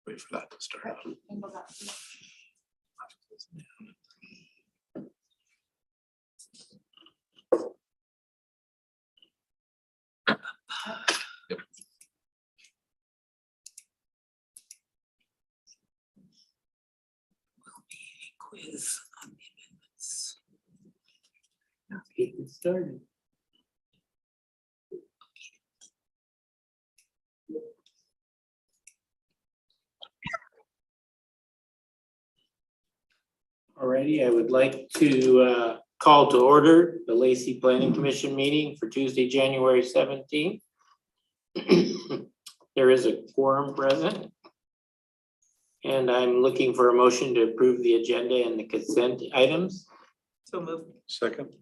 Wait for that to start up. Yep. Will be a quiz on the amendments. Let's get it started. Alrighty, I would like to call to order the Lacey Planning Commission meeting for Tuesday, January 17th. There is a quorum present. And I'm looking for a motion to approve the agenda and the consent items. So moved. Second.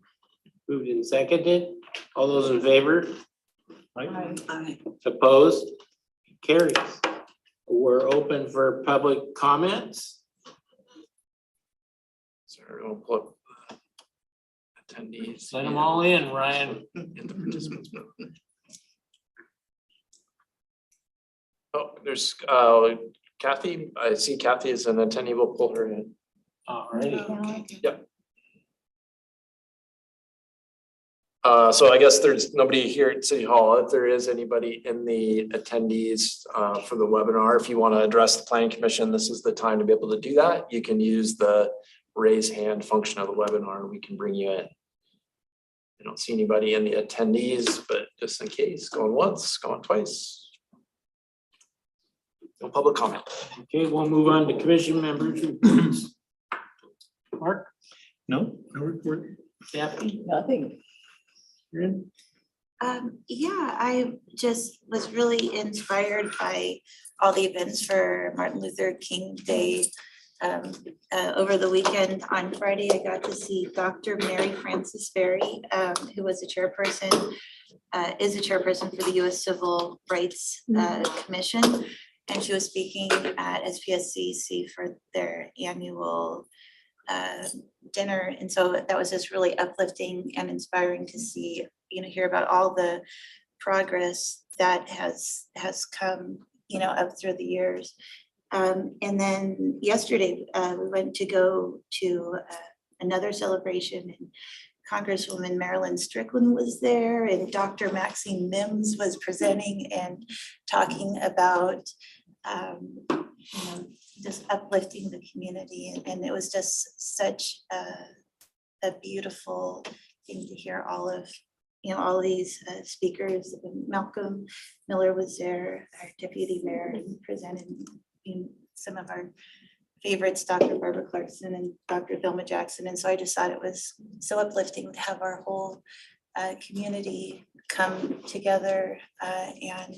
Moved and seconded. All those in favor? Aye. Opposed? Carries. We're open for public comments. So we'll put attendees. Let them all in, Ryan. In the participants. Mode. Oh, there's Kathy. I see Kathy is an attendee. We'll pull her in. Alrighty. Yep. So I guess there's nobody here at City Hall. If there is anybody in the attendees for the webinar, if you want to address the Planning Commission, this is the time to be able to do that. You can use the raise hand function of the webinar and we can bring you in. I don't see anybody in the attendees, but just in case, going once, going twice. No public comment. Okay, we'll move on to commission members. reports. Mark? No report. Kathy? Nothing. Erin? Yeah, I just was really inspired by all the events for Martin Luther King Day. Over the weekend on Friday, I got to see Dr. Mary Frances Berry, who was a chairperson, is a chairperson for the US Civil Rights Commission. And she was speaking at SPSCC for their annual dinner. And so that was just really uplifting and inspiring to see, hear about all the progress that has come, up through the years. And then yesterday, we went to go to another celebration, and Congresswoman Marilyn Strickland was there, and Dr. Maxine Mims was presenting and talking about just uplifting the community. And it was just such a beautiful thing to hear all of these speakers. Malcolm Miller was there, our deputy mayor, and presented some of our favorites, Dr. Barbara Clarkson and Dr. Vilma Jackson. And so I just thought it was so uplifting to have our whole community come together, and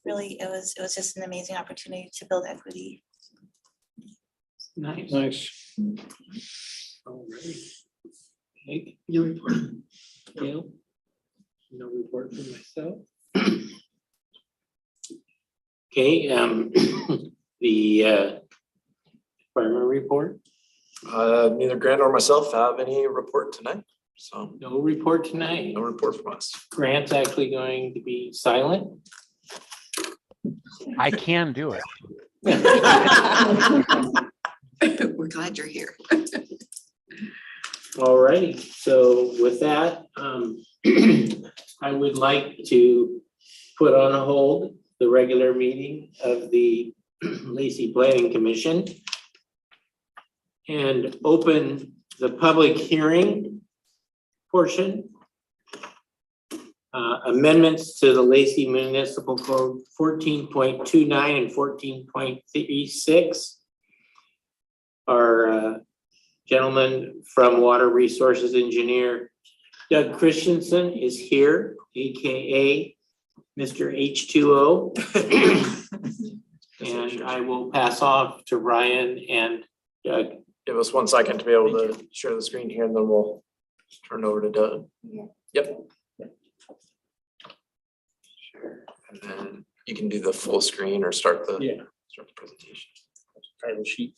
really it was just an amazing opportunity to build equity. Nice. Nice. Alrighty. Hank? You report. Gail? No report from myself. Okay, the department report, Neither Grant or myself have any report tonight, so no report tonight. no report from us. Grant's actually going to be silent. I can do it. We're glad you're here. Alrighty, so with that, I would like to put on hold the regular meeting of the Lacey Planning Commission and open the public hearing portion. Amendments to the Lacey Municipal Code 14.29 and 14.36. Our gentleman from Water Resources Engineer Doug Christensen is here, AKA Mr. H2O. And I will pass off to Ryan and Doug. Give us 1 second to be able to share the screen here and then we'll turn it over to Doug. Yeah. Yep. Sure. And then you can do the full screen or start the presentation. Title sheet.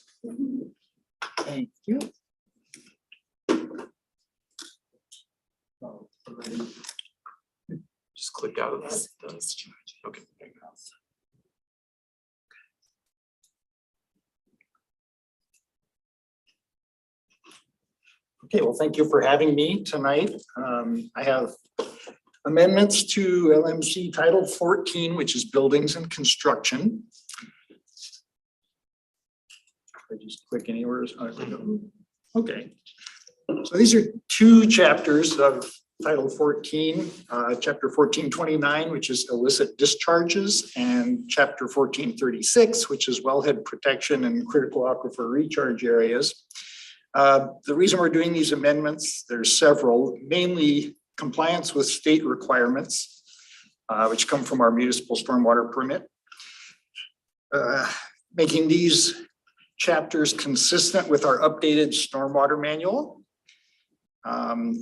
Thank you. Just click out of this. Okay. there you go. Okay, well, thank you for having me tonight. I have amendments to LMC Title 14, which is Buildings and Construction. I just click anywhere. Okay. So these are two chapters of Title 14, Chapter 1429, which is illicit discharges, and Chapter 1436, which is wellhead protection and critical aquifer recharge areas. The reason we're doing these amendments, there's several, mainly compliance with state requirements, which come from our municipal stormwater permit. Making these chapters consistent with our updated stormwater manual.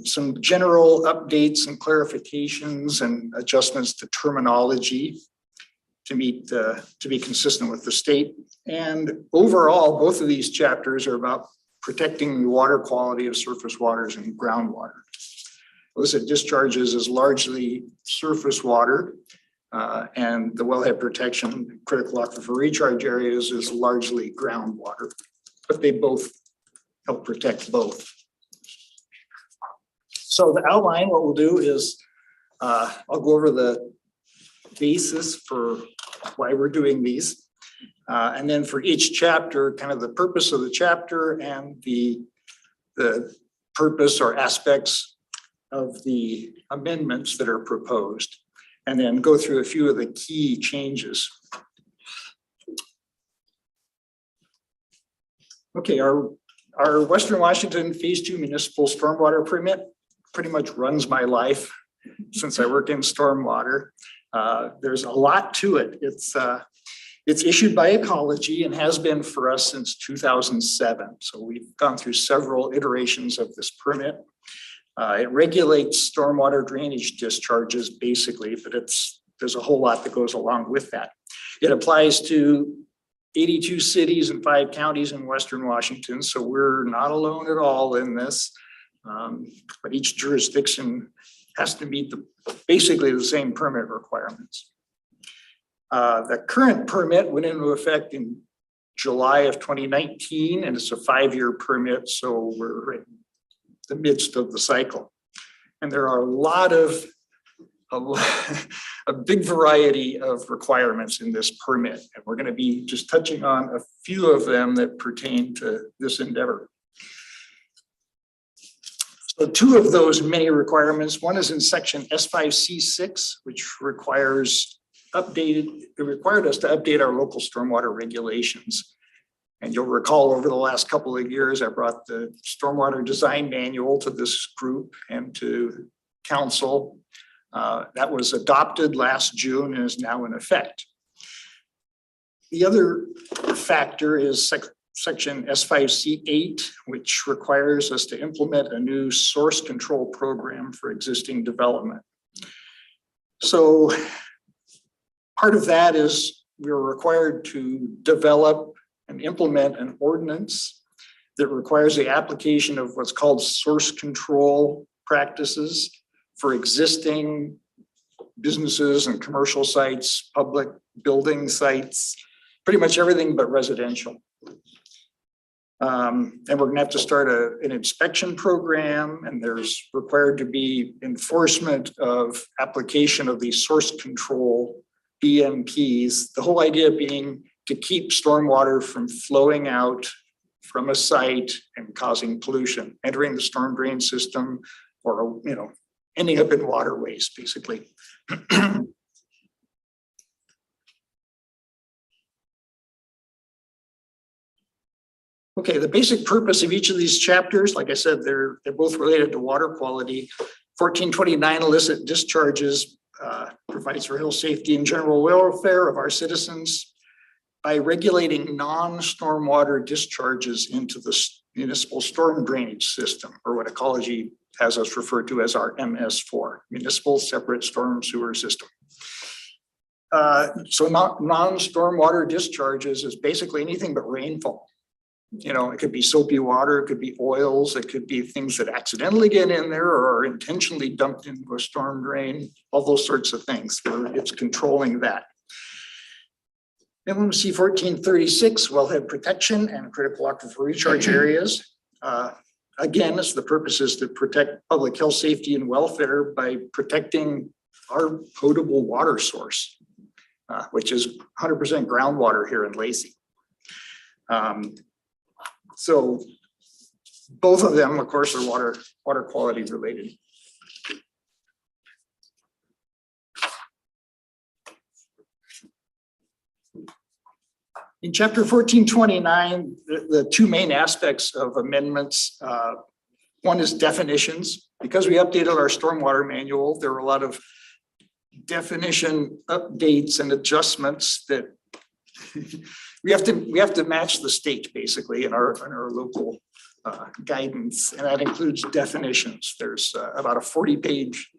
Some general updates and clarifications and adjustments to terminology to be consistent with the state. And overall, both of these chapters are about protecting the water quality of surface waters and groundwater. Illicit discharges is largely surface water, and the wellhead protection, critical aquifer recharge areas is largely groundwater, but they both help protect both. So the outline, what we'll do is I'll go over the basis for why we're doing these. And then for each chapter, kind of the purpose of the chapter and the purpose or aspects of the amendments that are proposed. And then go through a few of the key changes. Okay, our Western Washington Phase 2 municipal stormwater permit pretty much runs my life since I work in stormwater. There's a lot to it. It's issued by Ecology and has been for us since 2007. So we've gone through several iterations of this permit. It regulates stormwater drainage discharges basically, but there's a whole lot that goes along with that. It applies to 82 cities and 5 counties in Western Washington. So we're not alone at all in this. But each jurisdiction has to meet basically the same permit requirements. The current permit went into effect in July of 2019, and it's a 5-year permit, so we're in the midst of the cycle. And there are a big variety of requirements in this permit, and we're going to be just touching on a few of them that pertain to this endeavor. So 2 of those many requirements, one is in section S5C6, which required us to update our local stormwater regulations. And you'll recall over the last couple of years, I brought the stormwater design manual to this group and to council. That was adopted last June and is now in effect. The other factor is section S5C8, which requires us to implement a new source control program for existing development. So part of that is we're required to develop and implement an ordinance that requires the application of what's called source control practices for existing businesses and commercial sites, public building sites, pretty much everything but residential. And we're gonna have to start an inspection program, and there's required to be enforcement of application of these source control BMPs. The whole idea being to keep stormwater from flowing out from a site and causing pollution, entering the storm drain system, or ending up in waterways, basically. Okay, the basic purpose of each of these chapters, like I said, they're both related to water quality. 1429 illicit discharges provides for health, safety, and general welfare of our citizens by regulating non-stormwater discharges into the municipal storm drainage system, or what Ecology has us referred to as our MS4, Municipal Separate Storm Sewer System. So non-stormwater discharges is basically anything but rainfall. It could be soapy water, it could be oils, it could be things that accidentally get in there or are intentionally dumped into a storm drain, all those sorts of things. It's controlling that. LMC 1436, wellhead protection and critical aquifer recharge areas. again, the purpose is to protect public health, safety, and welfare by protecting our potable water source, which is 100% groundwater here in Lacey. So both of them, of course, are water quality related. In chapter 1429, the two main aspects of amendments, one is definitions. Because we updated our stormwater manual, there were a lot of definition updates and adjustments that we have to match the state basically in our local guidance, and that includes definitions. There's about a 40-page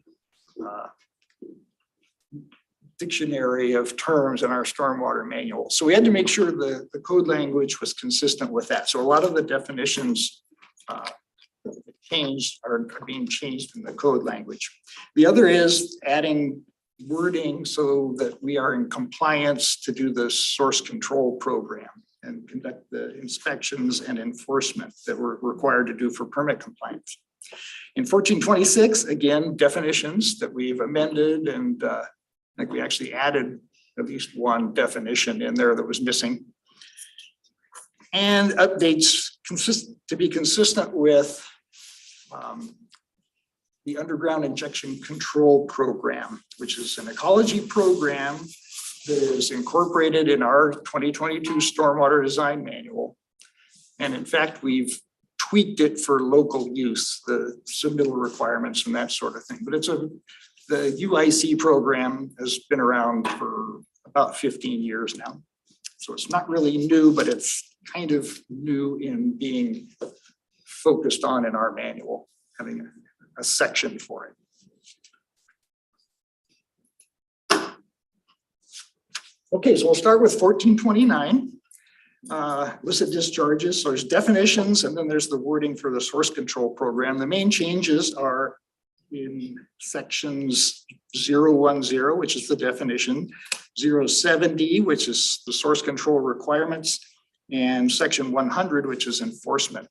dictionary of terms in our stormwater manual. So we had to make sure the code language was consistent with that. So a lot of the definitions are being changed in the code language. The other is adding wording so that we are in compliance to do the source control program and conduct the inspections and enforcement that we're required to do for permit compliance. In 1426, again, definitions that we've amended, and I think we actually added at least one definition in there that was missing. And updates to be consistent with the underground injection control program, which is an ecology program that is incorporated in our 2022 stormwater design manual. And in fact, we've tweaked it for local use, the submittal requirements and that sort of thing. But the UIC program has been around for about 15 years now. So it's not really new, but it's kind of new in being focused on in our manual, having a section for it. Okay, so we'll start with 1429. Illicit discharges. So there's definitions, and then there's the wording for the source control program. The main changes are in sections 010, which is the definition, 070, which is the source control requirements, and section 100, which is enforcement.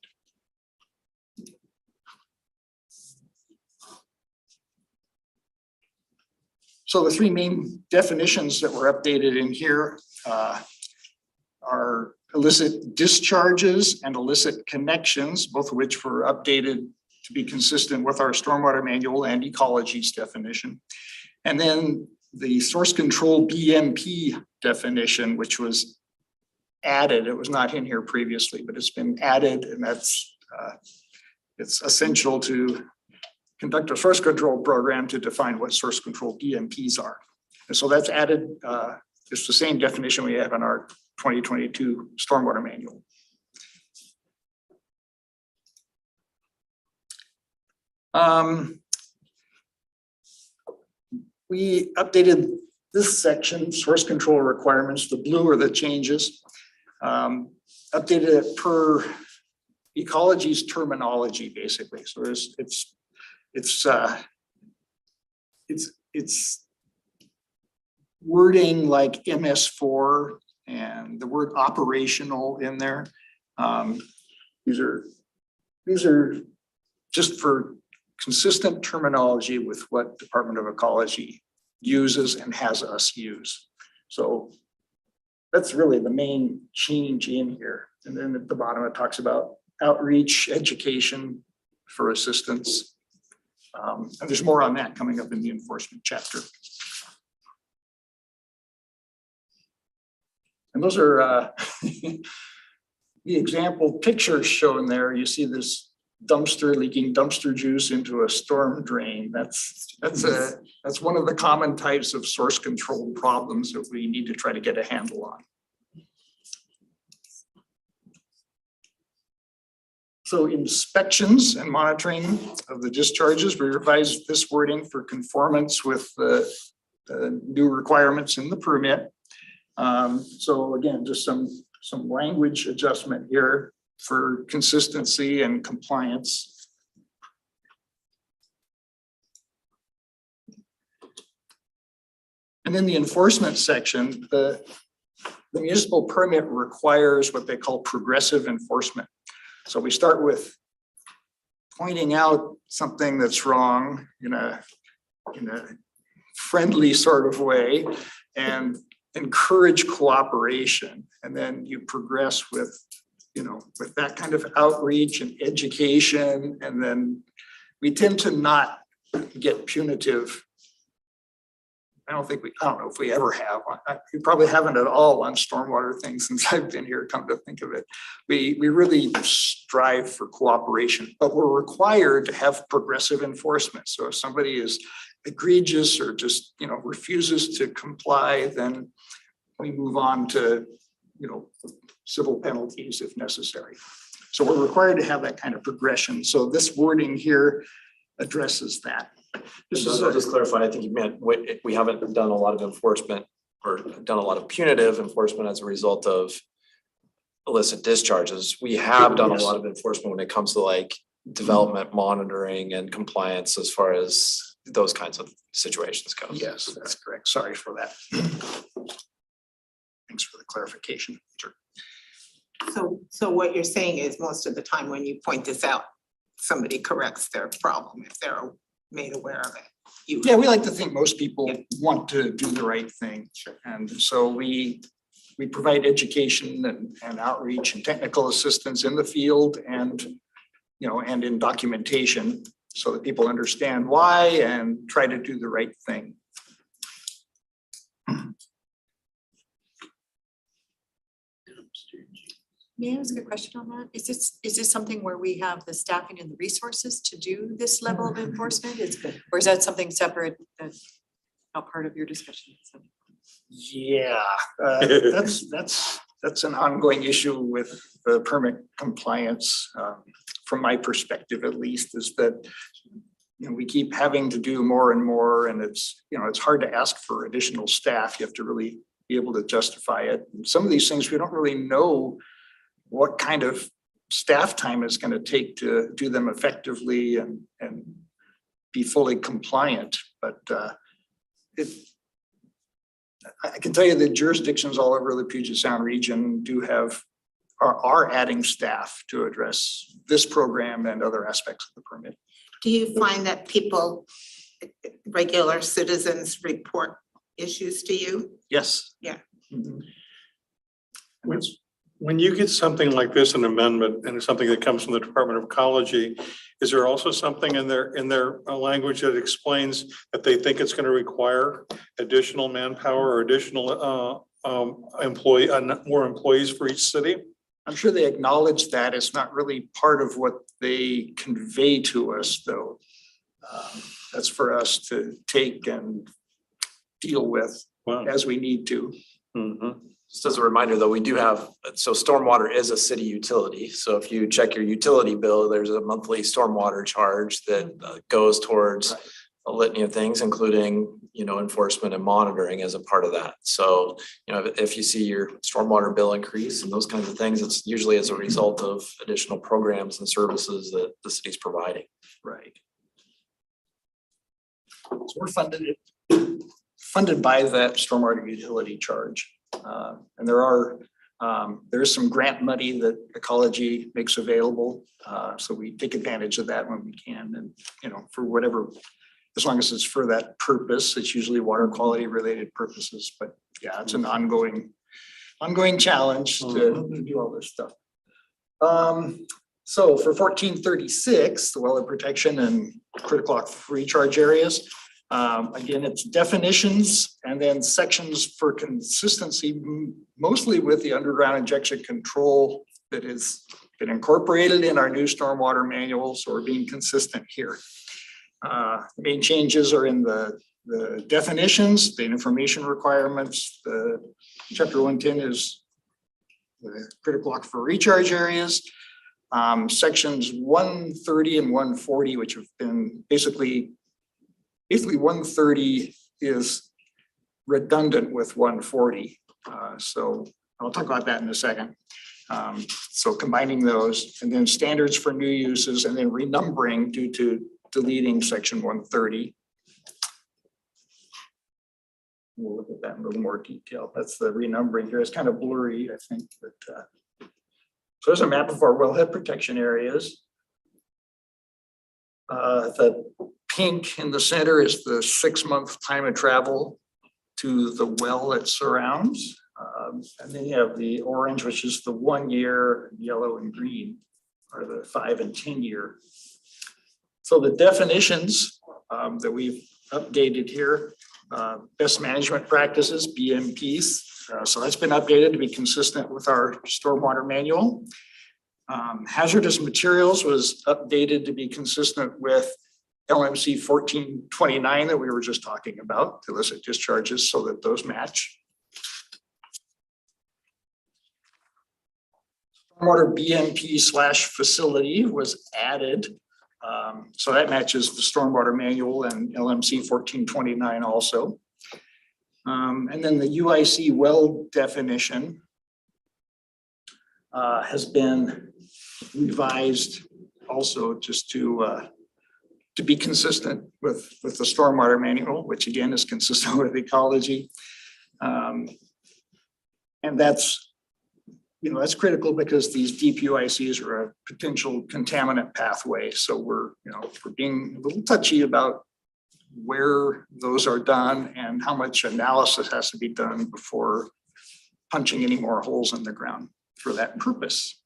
So the three main definitions that were updated in here are illicit discharges and illicit connections, both of which were updated to be consistent with our stormwater manual and ecology's definition. And then the source control BMP definition, which was added. It was not in here previously, but it's been added, and that's it's essential to conduct a source control program to define what source control BMPs are. And so that's added. It's the same definition we have in our 2022 stormwater manual. We updated this section, source control requirements. The blue are the changes. Updated it per ecology's terminology, basically. So it's wording like MS4 and the word operational in there. These are just for consistent terminology with what Department of Ecology uses and has us use. So that's really the main change in here. And then at the bottom, it talks about outreach, education for assistance. And there's more on that coming up in the enforcement chapter. And those are the example pictures shown there. You see this dumpster leaking dumpster juice into a storm drain. That's one of the common types of source control problems that we need to try to get a handle on. So inspections and monitoring of the discharges, we revised this wording for conformance with the new requirements in the permit. So again, just some language adjustment here for consistency and compliance. And then the enforcement section, the municipal permit requires what they call progressive enforcement. So we start with pointing out something that's wrong in a friendly sort of way and encourage cooperation. And then you progress with, with that kind of outreach and education. And then we tend to not get punitive. I don't know if we ever have. We probably haven't at all on stormwater things since I've been here, come to think of it. We really strive for cooperation, but we're required to have progressive enforcement. So if somebody is egregious or just, refuses to comply, then we move on to, civil penalties if necessary. So we're required to have that kind of progression. So this wording here addresses that. This is I'll just clarify, I think you meant, we haven't done a lot of enforcement or done a lot of punitive enforcement as a result of illicit discharges. We have done a lot of enforcement when it comes to like development monitoring and compliance as far as those kinds of situations go. Yes, that's correct. Sorry for that. Thanks for the clarification. Sure. So what you're saying is most of the time when you point this out, somebody corrects their problem if they're made aware of it. Yeah, we like to think most people want to do the right thing. And so we provide education and outreach and technical assistance in the field and, and in documentation so that people understand why and try to do the right thing. May I ask a question on that? Is this something where we have the staffing and the resources to do this level of enforcement? Or is that something separate that's not part of your discussion? Yeah, that's an ongoing issue with the permit compliance, from my perspective at least, is that we keep having to do more and more, and it's hard to ask for additional staff. You have to really be able to justify it. And some of these things we don't really know what kind of staff time it's going to take to do them effectively and be fully compliant. But I can tell you that jurisdictions all over the Puget Sound region are adding staff to address this program and other aspects of the permit. Do you find that people, regular citizens, report issues to you? Yes. Yeah. Mhm. When you get something like this, an amendment, and it's something that comes from the Department of Ecology, is there also something in their language that explains that they think it's going to require additional manpower or additional more employees for each city? I'm sure they acknowledge that. It's not really part of what they convey to us, though. That's for us to take and deal with Wow. as we need to. Mhm. Just as a reminder, though, we do have, so stormwater is a city utility. So if you check your utility bill, there's a monthly stormwater charge that goes towards a litany of things, including, enforcement and monitoring as a part of that. So, if you see your stormwater bill increase and those kinds of things, it's usually as a result of additional programs and services that the city's providing. Right. So we're funded by that stormwater utility charge. And there is some grant money that Ecology makes available. So we take advantage of that when we can, and, for whatever, as long as it's for that purpose. It's usually water quality related purposes, but yeah, it's an ongoing challenge to do all this stuff. So for 1436, the wetland protection and critical aquifer recharge areas, again, it's definitions and then sections for consistency, mostly with the underground injection control that has been incorporated in our new stormwater manual. So we're being consistent here. The main changes are in the definitions, the information requirements. The chapter 110 is the critical aquifer recharge areas. Sections 130 and 140, which have been basically 130 is redundant with 140. So I'll talk about that in a second. So combining those, and then standards for new uses, and then renumbering due to deleting section 130. We'll look at that in a little more detail. That's the renumbering here. It's kind of blurry, I think, but so there's a map of our wellhead protection areas. The pink in the center is the 6-month time of travel to the well that surrounds. And then you have the orange, which is the 1 year, yellow and green are the 5 and 10 year. So the definitions that we've updated here, best management practices, BMPs. So that's been updated to be consistent with our stormwater manual. Hazardous materials was updated to be consistent with LMC 1429 that we were just talking about, illicit discharges, so that those match. Stormwater BMP/facility was added. So that matches the stormwater manual and LMC 1429 also. And then the UIC well definition has been revised also just to be consistent with the stormwater manual, which again is consistent with ecology. And that's, that's critical because these deep UICs are a potential contaminant pathway. So we're being a little touchy about where those are done and how much analysis has to be done before punching any more holes in the ground for that purpose.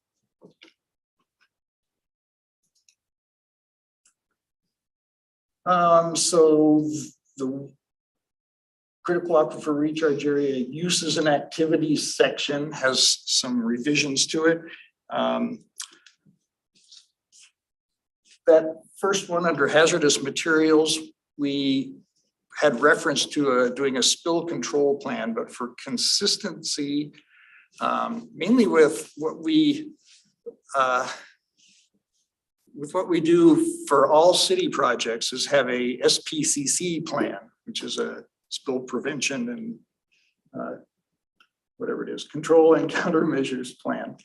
So the critical aquifer recharge area uses and activities section has some revisions to it. That first one under hazardous materials, we had reference to doing a spill control plan, but for consistency, mainly with what we do for all city projects is have a SPCC plan, which is a spill prevention and whatever it is, control and countermeasures plan.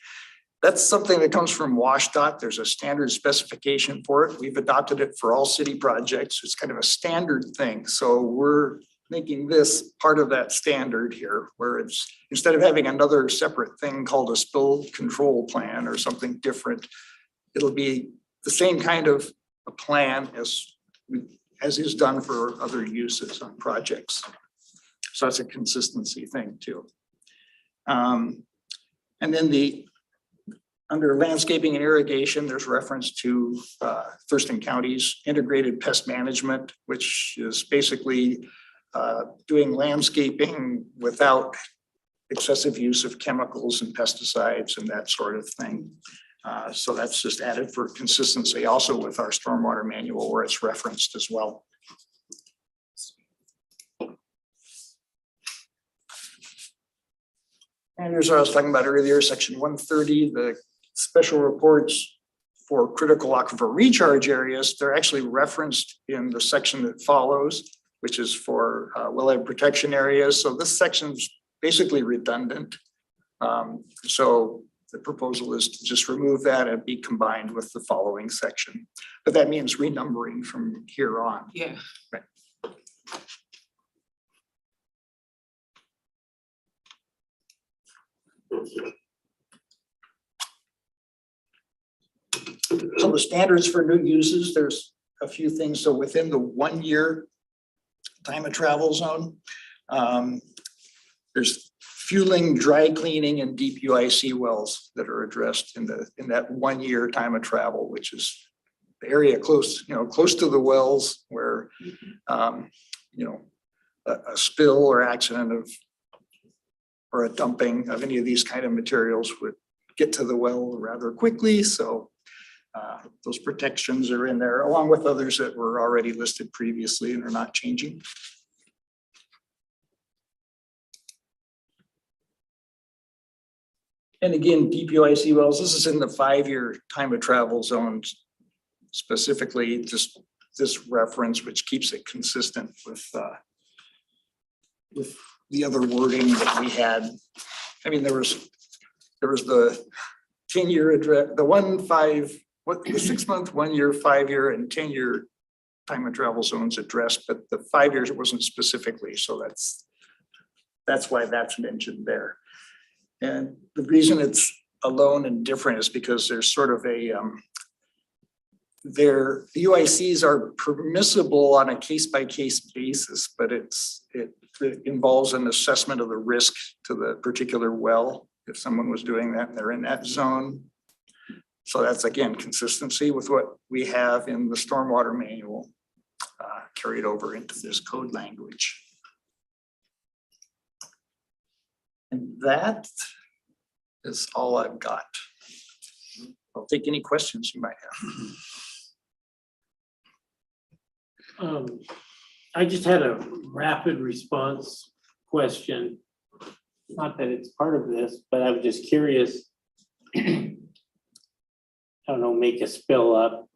That's something that comes from WashDOT. There's a standard specification for it. We've adopted it for all city projects. It's kind of a standard thing. So we're making this part of that standard here, where it's instead of having another separate thing called a spill control plan or something different, it'll be the same kind of a plan as is done for other uses on projects. So that's a consistency thing too. And then under landscaping and irrigation, there's reference to Thurston County's integrated pest management, which is basically doing landscaping without excessive use of chemicals and pesticides and that sort of thing. So that's just added for consistency also with our stormwater manual where it's referenced as well. And here's what I was talking about earlier, section 130, the special reports for critical aquifer recharge areas, they're actually referenced in the section that follows, which is for wellhead protection areas. So this section's basically redundant. So the proposal is to just remove that and be combined with the following section. But that means renumbering from here on. Yeah. Right. So the standards for new uses, there's a few things. So within the 1 year time of travel zone, there's fueling, dry cleaning, and deep UIC wells that are addressed in that 1 year time of travel, which is the area close to the wells where a spill or accident or a dumping of any of these kind of materials would get to the well rather quickly. So those protections are in there along with others that were already listed previously and are not changing. And again, deep UIC wells, this is in the 5-year time of travel zones, specifically just this reference, which keeps it consistent with the other wording that we had. I mean, there was the 10-year address, the 6-month, 1 year, 5-year, and 10-year time of travel zones addressed, but the 5 years it wasn't specifically. So that's why that's mentioned there. And the reason it's alone and different is because there's sort of the UICs are permissible on a case-by-case basis, but it involves an assessment of the risk to the particular well. If someone was doing that and they're in that zone. So that's again, consistency with what we have in the stormwater manual carried over into this code language. And that is all I've got. I'll take any questions you might have. I just had a rapid response question. Not that it's part of this, but I was just curious. I don't know, make a spill up,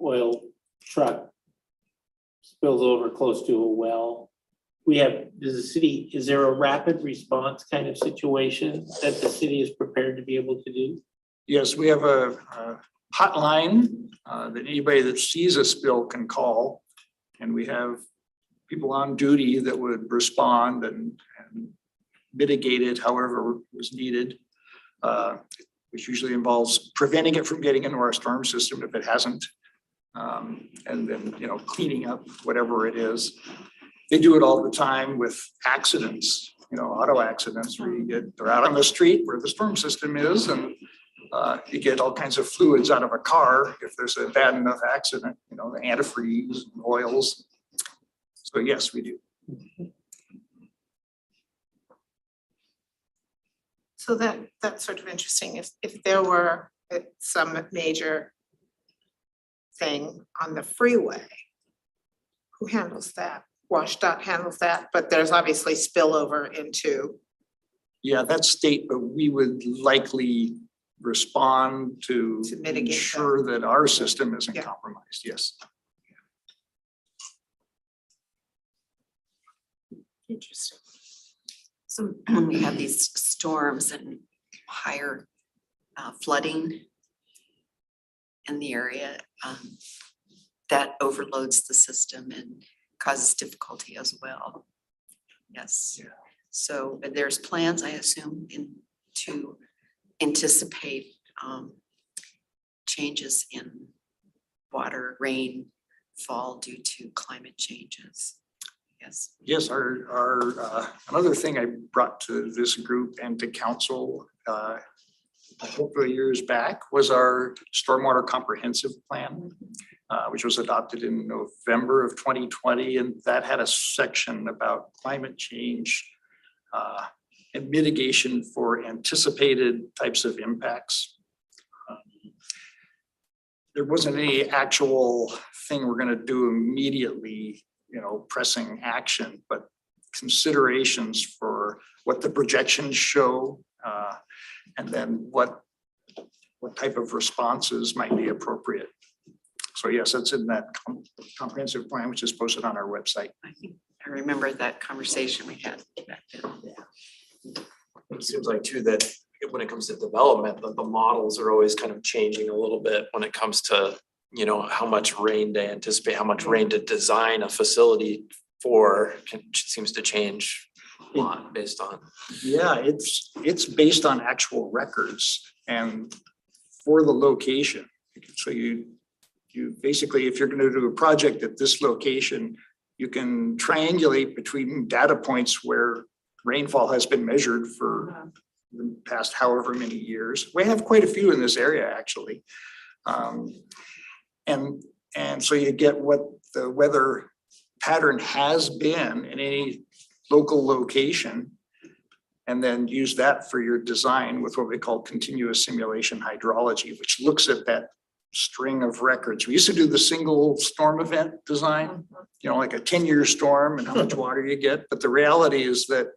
oil truck spills over close to a well. Does the city, is there a rapid response kind of situation that the city is prepared to be able to do? Yes, we have a hotline that anybody that sees a spill can call. And we have people on duty that would respond and mitigate it however was needed. Which usually involves preventing it from getting into our storm system if it hasn't. And then, cleaning up whatever it is. They do it all the time with accidents, auto accidents where they're out on the street where the storm system is and you get all kinds of fluids out of a car if there's a bad enough accident, the antifreeze, oils. So yes, we do. So that's sort of interesting. If there were some major thing on the freeway, who handles that? WashDOT handles that, but there's obviously spillover into. Yeah, that's state, but we would likely respond to mitigate that. ensure that our system isn't Yeah. compromised, yes. Interesting. So when we have these storms and higher flooding in the area, that overloads the system and causes difficulty as well. Yes. Yeah. So but there's plans, I assume, to anticipate changes in water, rain, fall due to climate changes. Yes. Yes, another thing I brought to this group and to council a couple of years back was our stormwater comprehensive plan, which was adopted in November of 2020. And that had a section about climate change and mitigation for anticipated types of impacts. There wasn't any actual thing we're going to do immediately, pressing action, but considerations for what the projections show, and then what type of responses might be appropriate. So yes, it's in that comprehensive plan, which is posted on our website. I think I remember that conversation we had back then. It seems like too that when it comes to development, the models are always kind of changing a little bit when it comes to, how much rain to anticipate, how much rain to design a facility for seems to change a lot based on. Yeah, it's based on actual records and for the location. So you basically, if you're going to do a project at this location, you can triangulate between data points where rainfall has been measured for the past however many years. We have quite a few in this area, actually. And so you get what the weather pattern has been in any local location, and then use that for your design with what we call continuous simulation hydrology, which looks at that string of records. We used to do the single storm event design, like a 10-year storm and how much water you get. But the reality is that,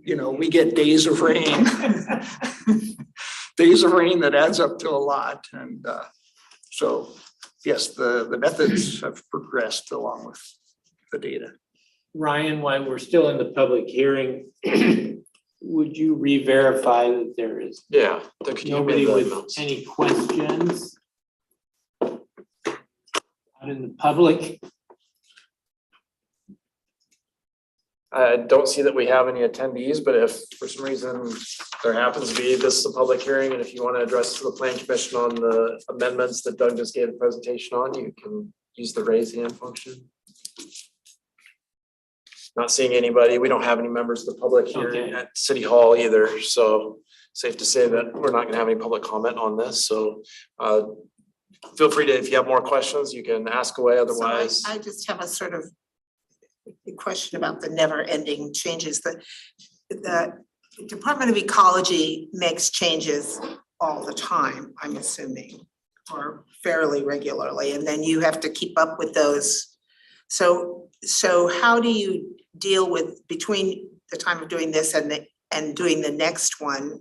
we get days of rain, days of rain that adds up to a lot. And so, yes, the methods have progressed along with the data. Ryan, while we're still in the public hearing, would you re-verify that there is Yeah. Could you nobody make the with notes? any questions out in the public? I don't see that we have any attendees, but if for some reason there happens to be, this is a public hearing, and if you want to address the plan commission on the amendments that Doug just gave a presentation on, you can use the raise hand function. Not seeing anybody. We don't have any members of the public here Okay. at City Hall either, so safe to say that we're not gonna have any public comment on this, so feel free to, if you have more questions, you can ask away, So otherwise. I just have a sort of a question about the never-ending changes. The Department of Ecology makes changes all the time, I'm assuming, or fairly regularly, and then you have to keep up with those. So how do you deal with, between the time of doing this and doing the next one?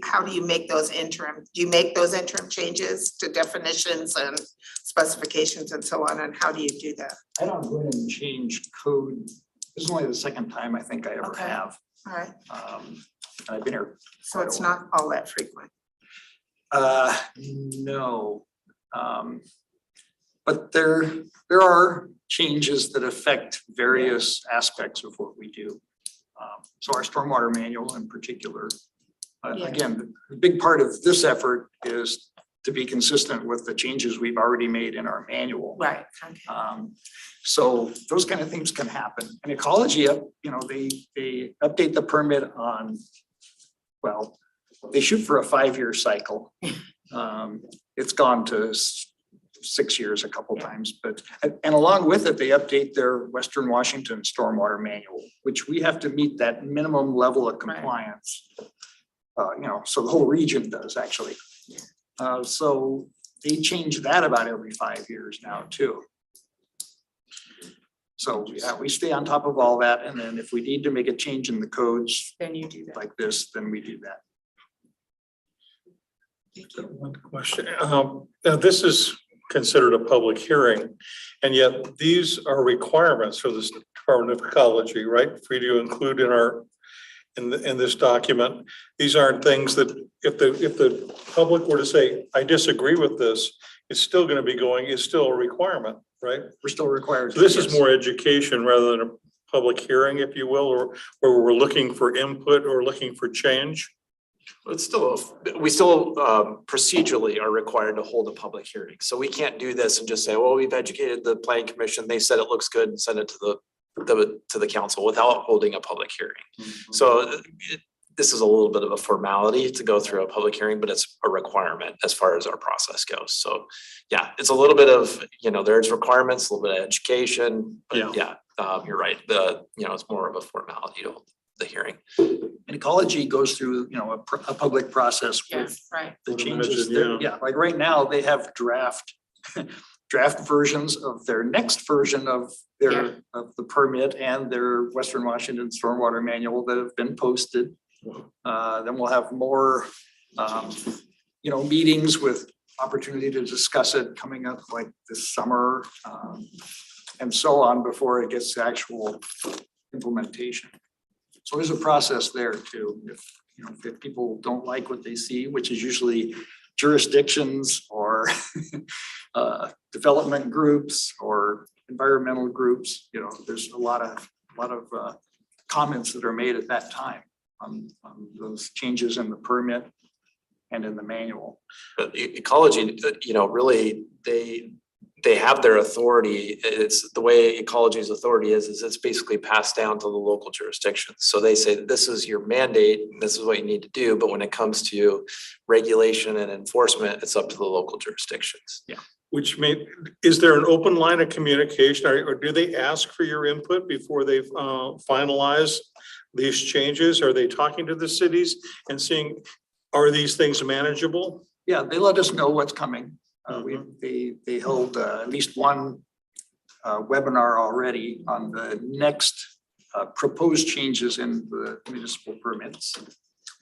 How do you make those interim, do you make those interim changes to definitions and specifications and so on, and how do you do that? I don't go in and change code. This is only the second time I think I ever Okay. have. All right, And I've been here. so it's not all that frequent. No. But there are changes that affect various aspects of what we do. So our stormwater manual in particular. Yeah. Again, the big part of this effort is to be consistent with the changes we've already made in our manual. Right, okay. So those kind of things can happen. And ecology, you know, they update the permit on, well, they shoot for a 5-year cycle. It's gone to 6 years a couple Yeah. times, but, and along with it, they update their Western Washington Stormwater Manual, which we have to meet that minimum level of Right. compliance. You know, so the whole region does actually. So they change that about every 5 years now too. So yeah, we stay on top of all that, and then if we need to make a change in the codes Then you do that. like this, then we do that. Thank you. One question. Now this is considered a public hearing, and yet these are requirements for the Department of Ecology, right? For you to include in this document. These aren't things that if the public were to say, I disagree with this, it's still going to be going, it's still a requirement, right? We're still required. So this is yes. more education rather than a public hearing, if you will, or where we're looking for input or looking for change. It's still, we still procedurally are required to hold a public hearing. So we can't do this and just say, well, we've educated the planning commission, they said it looks good, and send it to the council without holding a public hearing. So this is a little bit of a formality to go through a public hearing, but it's a requirement as far as our process goes. So yeah, it's a little bit of, there's requirements, a little bit of education, but yeah, you're right. It's more of a formality to hold the hearing. And ecology goes through, a public process with Yes, right. the Would changes. imagine, that- Yeah, like right now, they have draft versions of their next version of Yeah. the permit and their Western Washington Stormwater Manual that have been posted. Then we'll have more, meetings with opportunity to discuss it coming up like this summer, and so on before it gets to actual implementation. So there's a process there too. If people don't like what they see, which is usually jurisdictions or development groups or environmental groups, there's a lot of comments that are made at that time on those changes in the permit and in the manual. But ecology, really, they have their authority. It's the way ecology's authority is it's basically passed down to the local jurisdictions. So they say, this is your mandate, this is what you need to do. But when it comes to regulation and enforcement, it's up to the local jurisdictions. Yeah. Which is there an open line of communication or do they ask for your input before they've finalized these changes? Are they talking to the cities and seeing, are these things manageable? Yeah, they let us know what's coming. They held at least one webinar already on the next proposed changes in the municipal permits.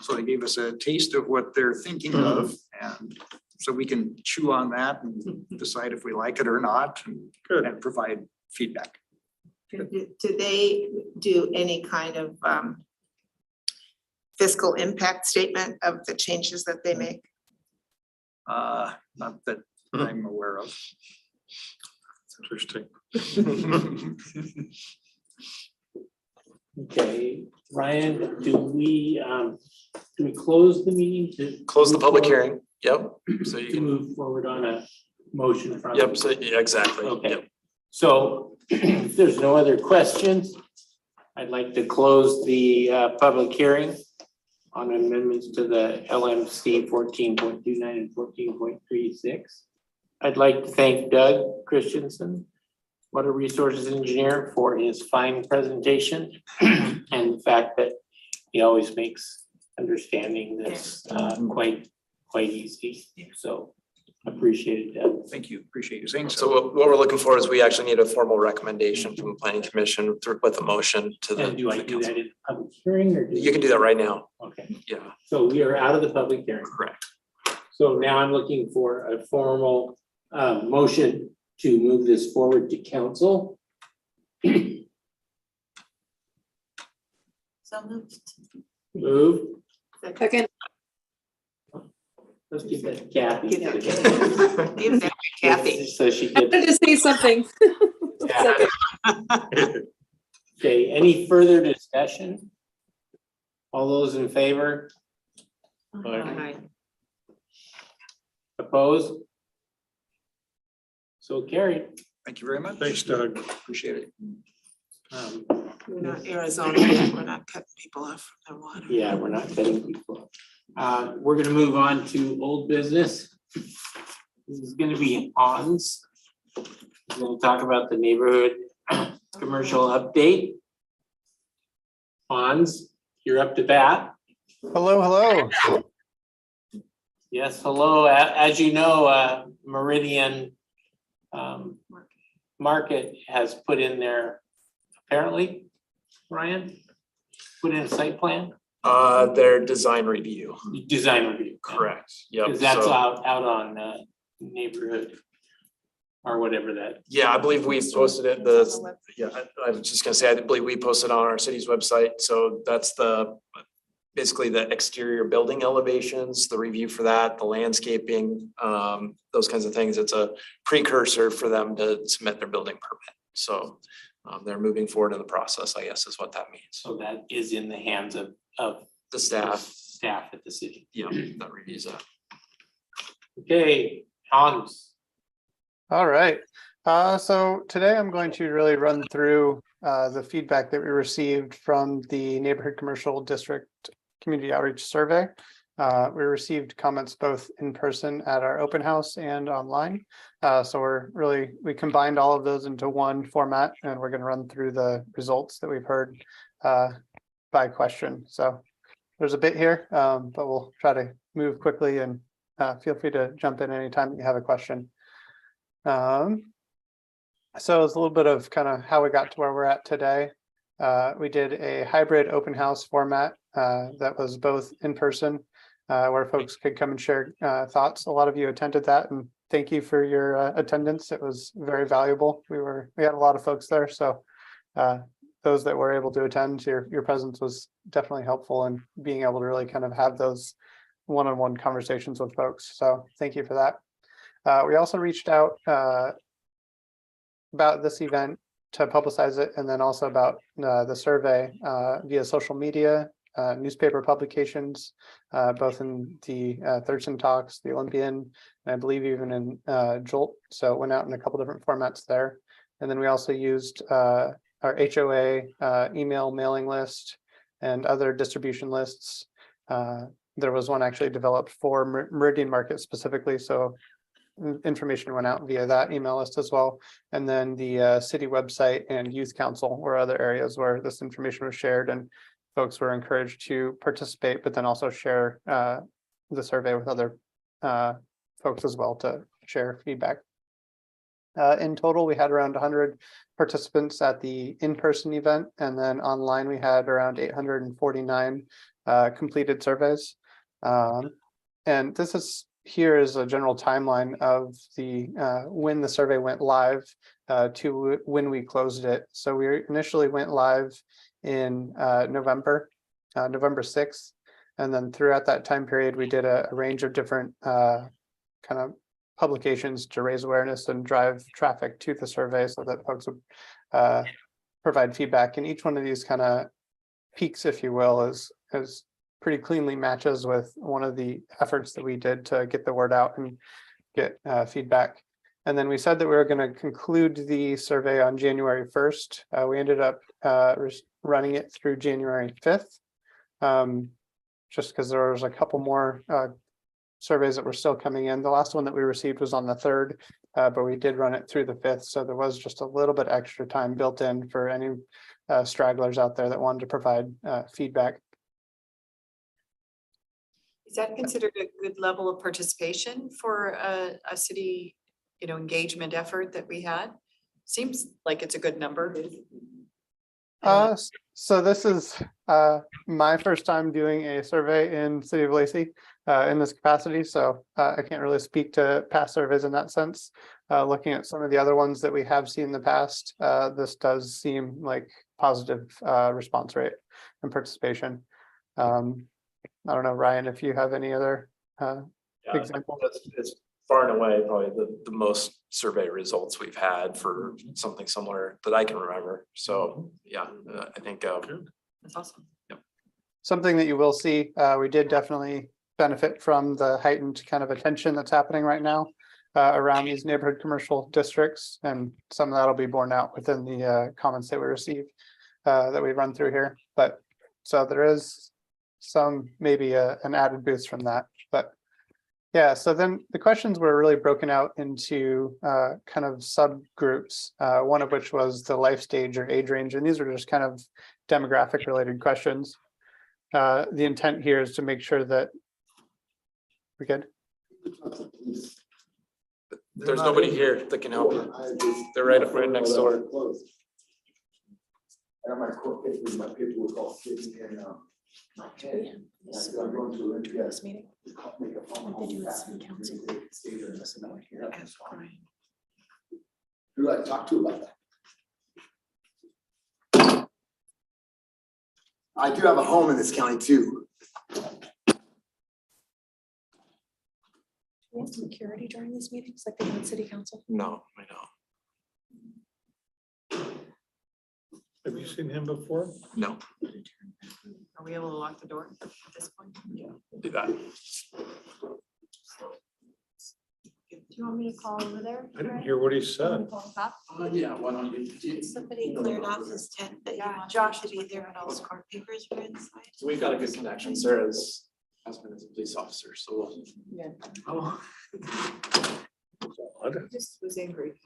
So they gave us a taste of what they're thinking of, and so we can chew on that and decide if we like it or not and provide feedback. Do they do any kind of fiscal impact statement of the changes that they make? Not that I'm aware of. Interesting. Okay, Ryan, do we close the meeting to? Close the move public forward- hearing. Yep. So you To can, move forward on a motion from. yep, so yeah, exactly. Okay. Yep. So if there's no other questions, I'd like to close the public hearing on amendments to the LMC 14.29 and 14.36. I'd like to thank Doug Christensen, Water Resources Engineer, for his fine presentation and the fact that he always makes understanding this quite easy. So appreciate it, Doug. Thank you. Appreciate you saying So so. what we're looking for is we actually need a formal recommendation from the planning commission with a motion to the. And do I the do council. that in public hearing or? You can do that right now. Okay, Yeah, so we are out of the public hearing. correct. So now I'm looking for a formal motion to move this forward to council. So moved. Move. Second. Let's give that to Kathy. Give that Give that to Kathy. So she I gets. wanted to say something. Second. Okay, any further discussion? All those in favor? Opposed? So carried. Thank you very much. Thanks, Doug. Appreciate it. We're not Arizona yet, we're not cutting people off from their water. Yeah, we're not cutting people. We're gonna move on to old business. This is gonna be Hans. We're gonna talk about the neighborhood commercial update. Hans, you're up to bat. Hello, hello. Yes, hello. As you know, Meridian Market has put in their, apparently, Ryan, put in a site plan, Their design review, design review. correct. Yep. Because that's so- out on neighborhood or whatever that. Yeah, I believe we posted it, yeah, I was just gonna say, I believe we posted on our city's website, so that's basically the exterior building elevations, the review for that, the landscaping, those kinds of things. It's a precursor for them to submit their building permit. So they're moving forward in the process, I guess is what that means. So that is in the hands of The staff, staff at the city. yeah, that reviews that. Okay, Hans. All right. So today I'm going to really run through the feedback that we received from the Neighborhood Commercial District Community Outreach Survey. We received comments both in person at our open house and online. So we combined all of those into one format, and we're going to run through the results that we've heard by question. So there's a bit here, but we'll try to move quickly, and feel free to jump in anytime you have a question. So it's a little bit of kind of how we got to where we're at today. We did a hybrid open house format that was both in person, where folks could come and share thoughts. A lot of you attended that, and thank you for your attendance. It was very valuable. We had a lot of folks there, so those that were able to attend, your presence was definitely helpful in being able to really kind of have those one-on-one conversations with folks. So thank you for that. We also reached out about this event to publicize it, and then also about the survey via social media, newspaper publications, both in the Thurston Talks, the Olympian, and I believe even in Jolt. So it went out in a couple different formats there. And then we also used our HOA email mailing list and other distribution lists. There was one actually developed for Meridian Market specifically, so information went out via that email list as well. And then the city website and youth council were other areas where this information was shared, and folks were encouraged to participate, but then also share the survey with other folks as well to share feedback. In total, we had around 100 participants at the in-person event, and then online we had around 849 completed surveys. And this is here is a general timeline of the when the survey went live to when we closed it. So we initially went live in November 6th, and then throughout that time period we did a range of different kind of publications to raise awareness and drive traffic to the survey so that folks would provide feedback. And each one of these kind of peaks, if you will, is pretty cleanly matches with one of the efforts that we did to get the word out and get feedback. And then we said that we were going to conclude the survey on January 1st. We ended up running it through January 5th. Just because there was a couple more surveys that were still coming in. The last one that we received was on the 3rd, but we did run it through the 5th. So there was just a little bit extra time built in for any stragglers out there that wanted to provide feedback. Is that considered a good level of participation for a city, engagement effort that we had? Seems like it's a good number. So this is my first time doing a survey in City of Lacey in this capacity. So I can't really speak to past surveys in that sense. Looking at some of the other ones that we have seen in the past, this does seem like positive response rate and participation. I don't know, Ryan, if you have any other example. It's far and away probably the most survey results we've had for something similar that I can remember. So yeah, I think That's awesome. Something that you will see, we did definitely benefit from the heightened kind of attention that's happening right now around these neighborhood commercial districts, and some of that will be borne out within the comments that we receive that we run through here. But so there is some maybe an added boost from that. But yeah, so then the questions were really broken out into kind of subgroups, one of which was the life stage or age range, and these are just kind of demographic related questions. The intent here is to make sure that we good. there's nobody here that can help you. They're right next door. I got my court papers, my paperwork all sitting in, my head. I'm going to Olympia. This meeting. Make a phone call They do it back city and council. stay there and listen out here. Ask Brian. Who do I talk to about that? I do have a home in this county too. We have security during these meetings like they do in city council. No, I know. Have you seen him before? No, Are we able to lock the door at this point? do that. Do you want me to call over there? I didn't hear what he said. Yeah, why don't you? Somebody cleared off his tent, but he Yeah, wanted Josh to be there when all his court papers were inside. So we've got a good connection. Sarah's husband is a police officer, so Yeah. we'll. Just was angry.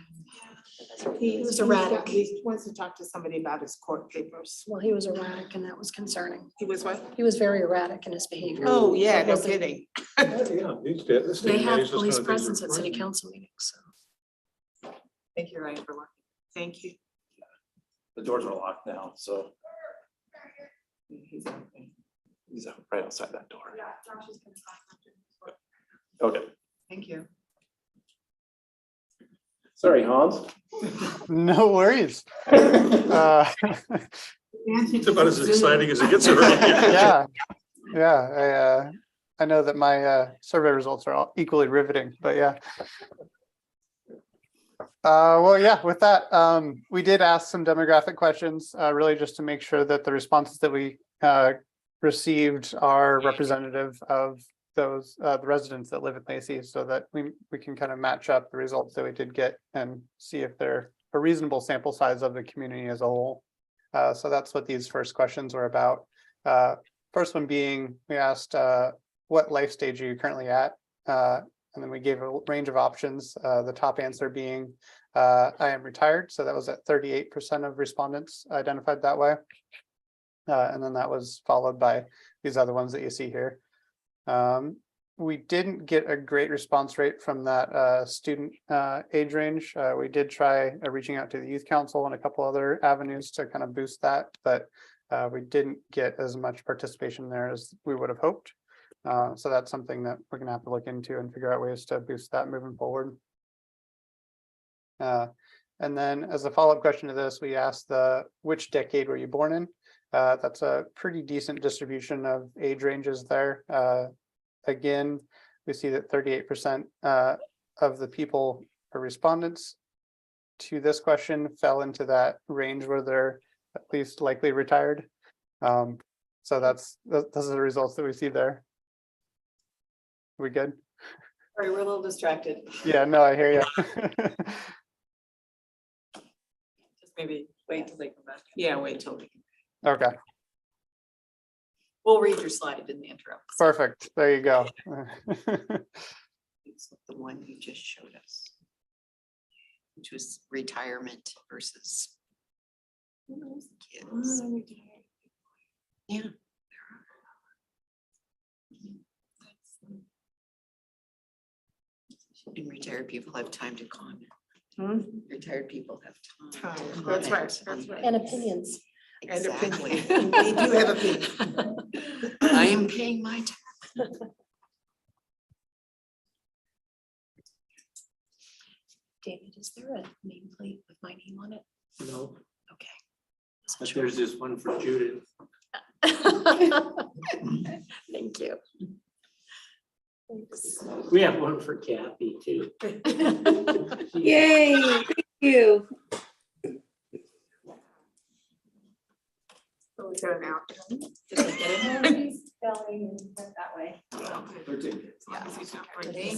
He was erratic. He wants to talk to somebody about his court papers. Well, he was erratic and that was concerning. He was what? He was very erratic in his behavior. Oh, yeah, It no wasn't- kidding. Yeah, these days. this They day and have age, this police kind of things are presence at city free. council meetings, so. Thank you, Ryan, for working. Thank you. The doors are locked now, so. He's right outside that door. Okay, Thank you. sorry, Hans. No worries. It's about as exciting as it gets around here. Yeah, I know that my survey results are all equally riveting, but yeah. Well, yeah, with that, we did ask some demographic questions, really just to make sure that the responses that we received are representative of those the residents that live in Lacey, so that we can kind of match up the results that we did get and see if they're a reasonable sample size of the community as a whole. So that's what these first questions were about. First one being, we asked what life stage are you currently at? And then we gave a range of options. The top answer being I am retired. So that was at 38% of respondents identified that way. And then that was followed by these other ones that you see here. We didn't get a great response rate from that student age range. We did try reaching out to the youth council and a couple other avenues to kind of boost that, but we didn't get as much participation there as we would have hoped. So that's something that we're gonna have to look into and figure out ways to boost that moving forward. And then as a follow-up question to this, we asked which decade were you born in? That's a pretty decent distribution of age ranges there. Again, we see that 38% of the people or respondents to this question fell into that range where they're at least likely retired. So those are the results that we see there. We good? Sorry, we're a little distracted. Yeah, no, I hear you. Just maybe wait till they come back. Yeah, wait till we. Okay, We'll read your slide in the interim. perfect. There you go. It's the one you just showed us. Which was retirement versus. Kids. Yeah. And retired people have time to comment. Retired people have time. to Time, that's right, comment that's on- right. And opinions. And Exactly. opinion. They do have opinion. I am paying my time. David, is there a nameplate with my name on it? No, Okay. but there's this one for Judith. Thank you. We have one for Kathy too. Yay, thank you. So we go now. Thank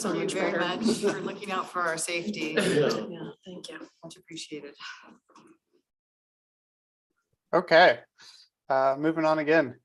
So you much very better. much for looking out for our safety. Yeah. Yeah, thank you. Much appreciated. Okay, moving on again.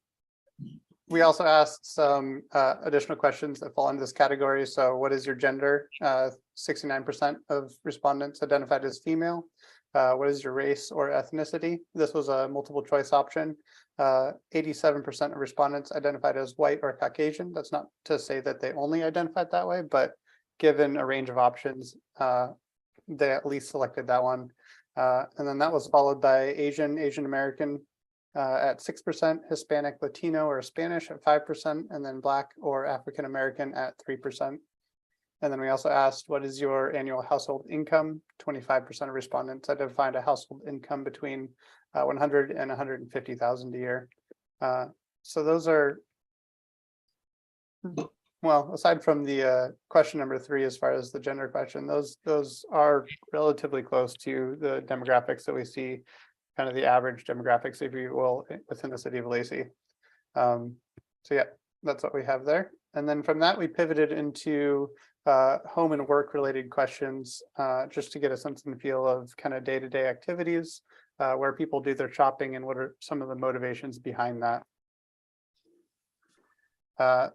We also asked some additional questions that fall into this category. So what is your gender? 69% of respondents identified as female. What is your race or ethnicity? This was a multiple choice option. 87% of respondents identified as white or Caucasian. That's not to say that they only identified that way, but given a range of options, they at least selected that one. And then that was followed by Asian American at 6%, Hispanic, Latino, or Spanish at 5%, and then Black or African American at 3%. And then we also asked, what is your annual household income? 25% of respondents identified a household income between 100 and 150,000 a year. So those are, well, aside from the question number 3, as far as the gender question, those are relatively close to the demographics that we see, kind of the average demographics, if you will, within the city of Lacey. So yeah, that's what we have there. And then from that, we pivoted into home and work related questions, just to get a sense and feel of kind of day-to-day activities, where people do their shopping and what are some of the motivations behind that.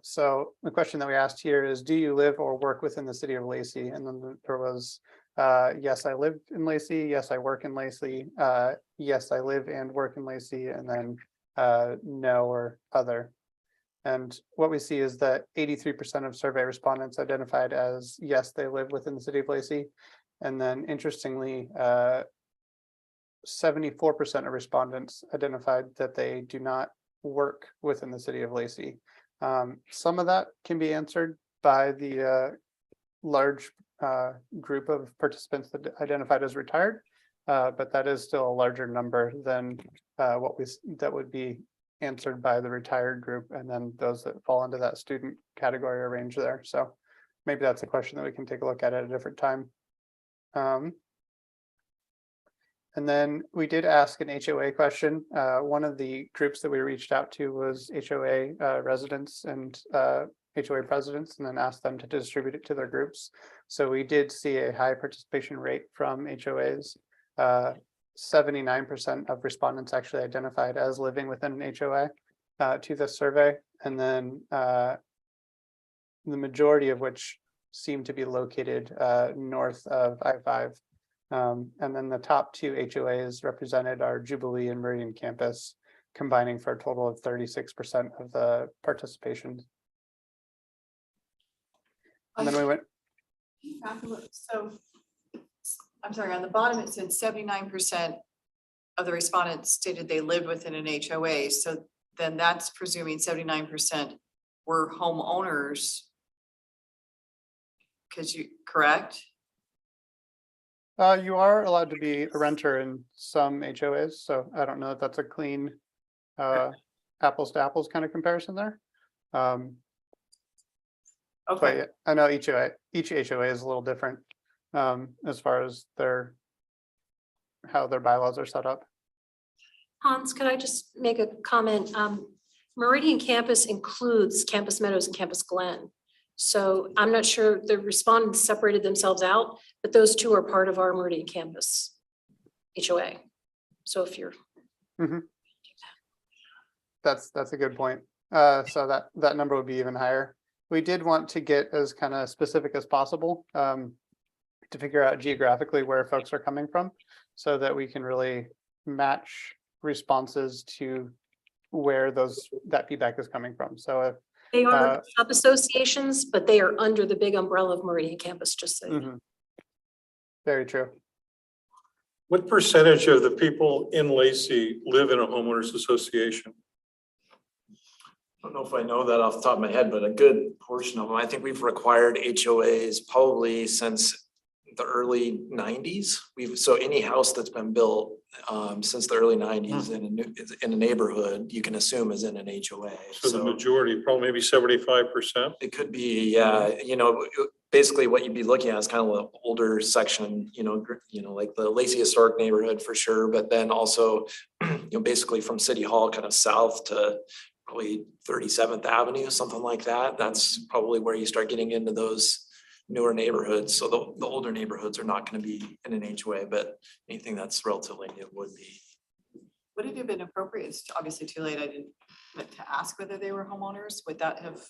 So the question that we asked here is, do you live or work within the city of Lacey? And then there was, yes, I live in Lacey. Yes, I work in Lacey. Yes, I live and work in Lacey. And then no or other. And what we see is that 83% of survey respondents identified as, yes, they live within the city of Lacey. And then interestingly, 74% of respondents identified that they do not work within the city of Lacey. Some of that can be answered by the large group of participants that identified as retired, but that is still a larger number than that would be answered by the retired group, and then those that fall into that student category or range there. So maybe that's a question that we can take a look at a different time. And then we did ask an HOA question. One of the groups that we reached out to was HOA residents and HOA presidents, and then asked them to distribute it to their groups. So we did see a high participation rate from HOAs. 79% of respondents actually identified as living within an HOA to this survey. And then the majority of which seem to be located north of I-5. And then the top 2 HOAs represented are Jubilee and Meridian campus, combining for a total of 36% of the participation. And then we went. So, I'm sorry, on the bottom, it said 79% of the respondents stated they lived within an HOA. So then that's presuming 79% were homeowners. Because correct? You are allowed to be a renter in some HOAs, so I don't know if that's a clean apples to apples kind of comparison there. But Okay, yeah, I know each HOA is a little different as far as how their bylaws are set up. Hans, could I just make a comment? Meridian Campus includes Campus Meadows and Campus Glen. So I'm not sure the respondents separated themselves out, but those two are part of our Meridian Campus HOA. So if you're, That's a good point. So that number would be even higher. We did want to get as kind of specific as possible to figure out geographically where folks are coming from, so that we can really match responses to where that feedback is coming from. So if they are shop associations, but they are under the big umbrella of Meridian Campus, just so. You know. Very true. What percentage of the people in Lacey live in a homeowners association? I don't know if I know that off the top of my head, but a good portion of them, I think we've required HOAs probably since the early nineties. So any house that's been built since the early nineties in a neighborhood, you can assume is in an HOA. So the majority, probably maybe 75%. It could be, yeah, basically what you'd be looking at is kind of the older section, like the Lacey Historic neighborhood for sure, but then also, basically from City Hall kind of south to probably 37th Avenue, something like that. That's probably where you start getting into those newer neighborhoods. So the older neighborhoods are not going to be in an HOA, but anything that's relatively new would be. Would it have been appropriate? It's obviously too late. I didn't, but to ask whether they were homeowners, would that have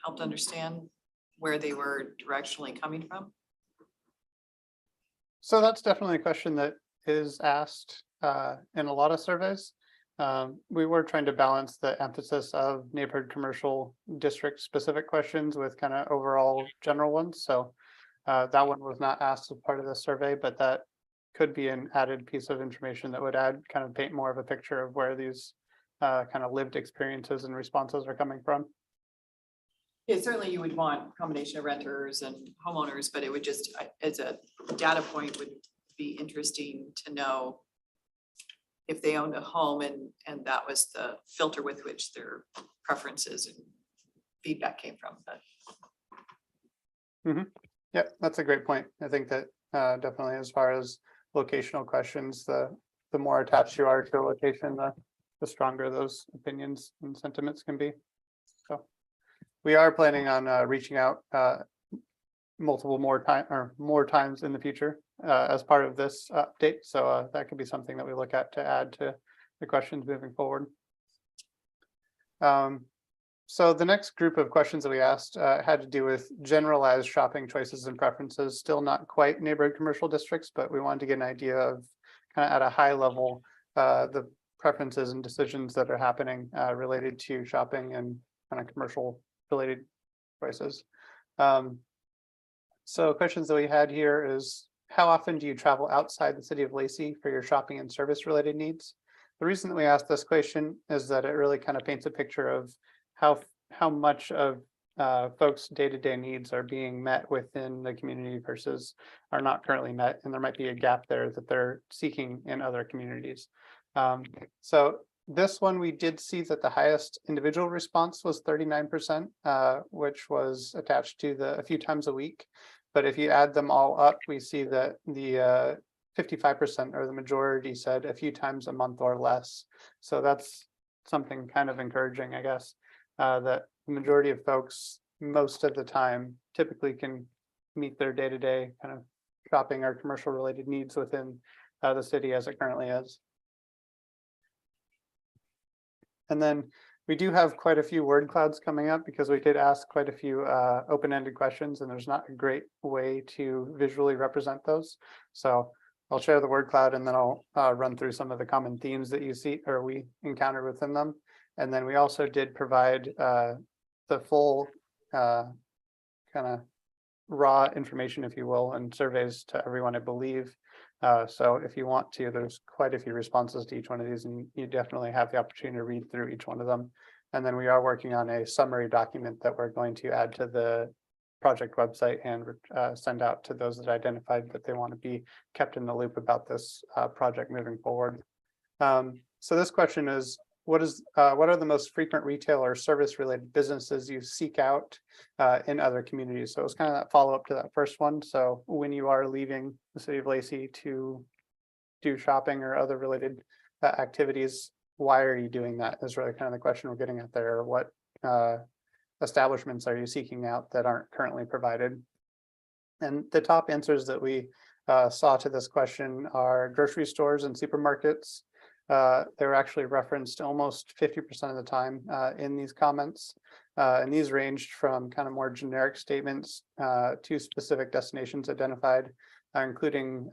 helped understand where they were directionally coming from? So that's definitely a question that is asked in a lot of surveys. We were trying to balance the emphasis of neighborhood commercial district specific questions with kind of overall general ones. So that one was not asked as part of the survey, but that could be an added piece of information that would paint more of a picture of where these kind of lived experiences and responses are coming from. Yeah, certainly you would want a combination of renters and homeowners, but it would just, as a data point, would be interesting to know if they owned a home and that was the filter with which their preferences and feedback came from. But Yeah, that's a great point. I think that definitely as far as locational questions, the more attached you are to a location, the stronger those opinions and sentiments can be. So we are planning on reaching out more times in the future as part of this update. So that could be something that we look at to add to the questions moving forward. So the next group of questions that we asked had to do with generalized shopping choices and preferences, still not quite neighborhood commercial districts, but we wanted to get an idea of kind of at a high level, the preferences and decisions that are happening related to shopping and kind of commercial related choices. So questions that we had here is, how often do you travel outside the city of Lacey for your shopping and service related needs? The reason that we asked this question is that it really kind of paints a picture of how much of folks' day-to-day needs are being met within the community versus are not currently met, and there might be a gap there that they're seeking in other communities. So this one, we did see that the highest individual response was 39%, which was attached to a few times a week. But if you add them all up, we see that the 55% or the majority said a few times a month or less. So that's something kind of encouraging, I guess, that the majority of folks most of the time typically can meet their day-to-day kind of shopping or commercial related needs within the city as it currently is. And then we do have quite a few word clouds coming up because we did ask quite a few open-ended questions, and there's not a great way to visually represent those. So I'll share the word cloud and then I'll run through some of the common themes that you see or we encountered within them. And then we also did provide the full kind of raw information, if you will, and surveys to everyone, I believe. So if you want to, there's quite a few responses to each one of these, and you definitely have the opportunity to read through each one of them. And then we are working on a summary document that we're going to add to the project website and send out to those that identified that they want to be kept in the loop about this project moving forward. So this question is, what are the most frequent retail or service related businesses you seek out in other communities? So it was kind of that follow up to that first one. So when you are leaving the city of Lacey to do shopping or other related activities. Why are you doing that is really kind of the question we're getting at there. What establishments are you seeking out that aren't currently provided? And the top answers that we saw to this question are grocery stores and supermarkets. They were actually referenced almost 50% of the time in these comments. And these ranged from kind of more generic statements to specific destinations identified, including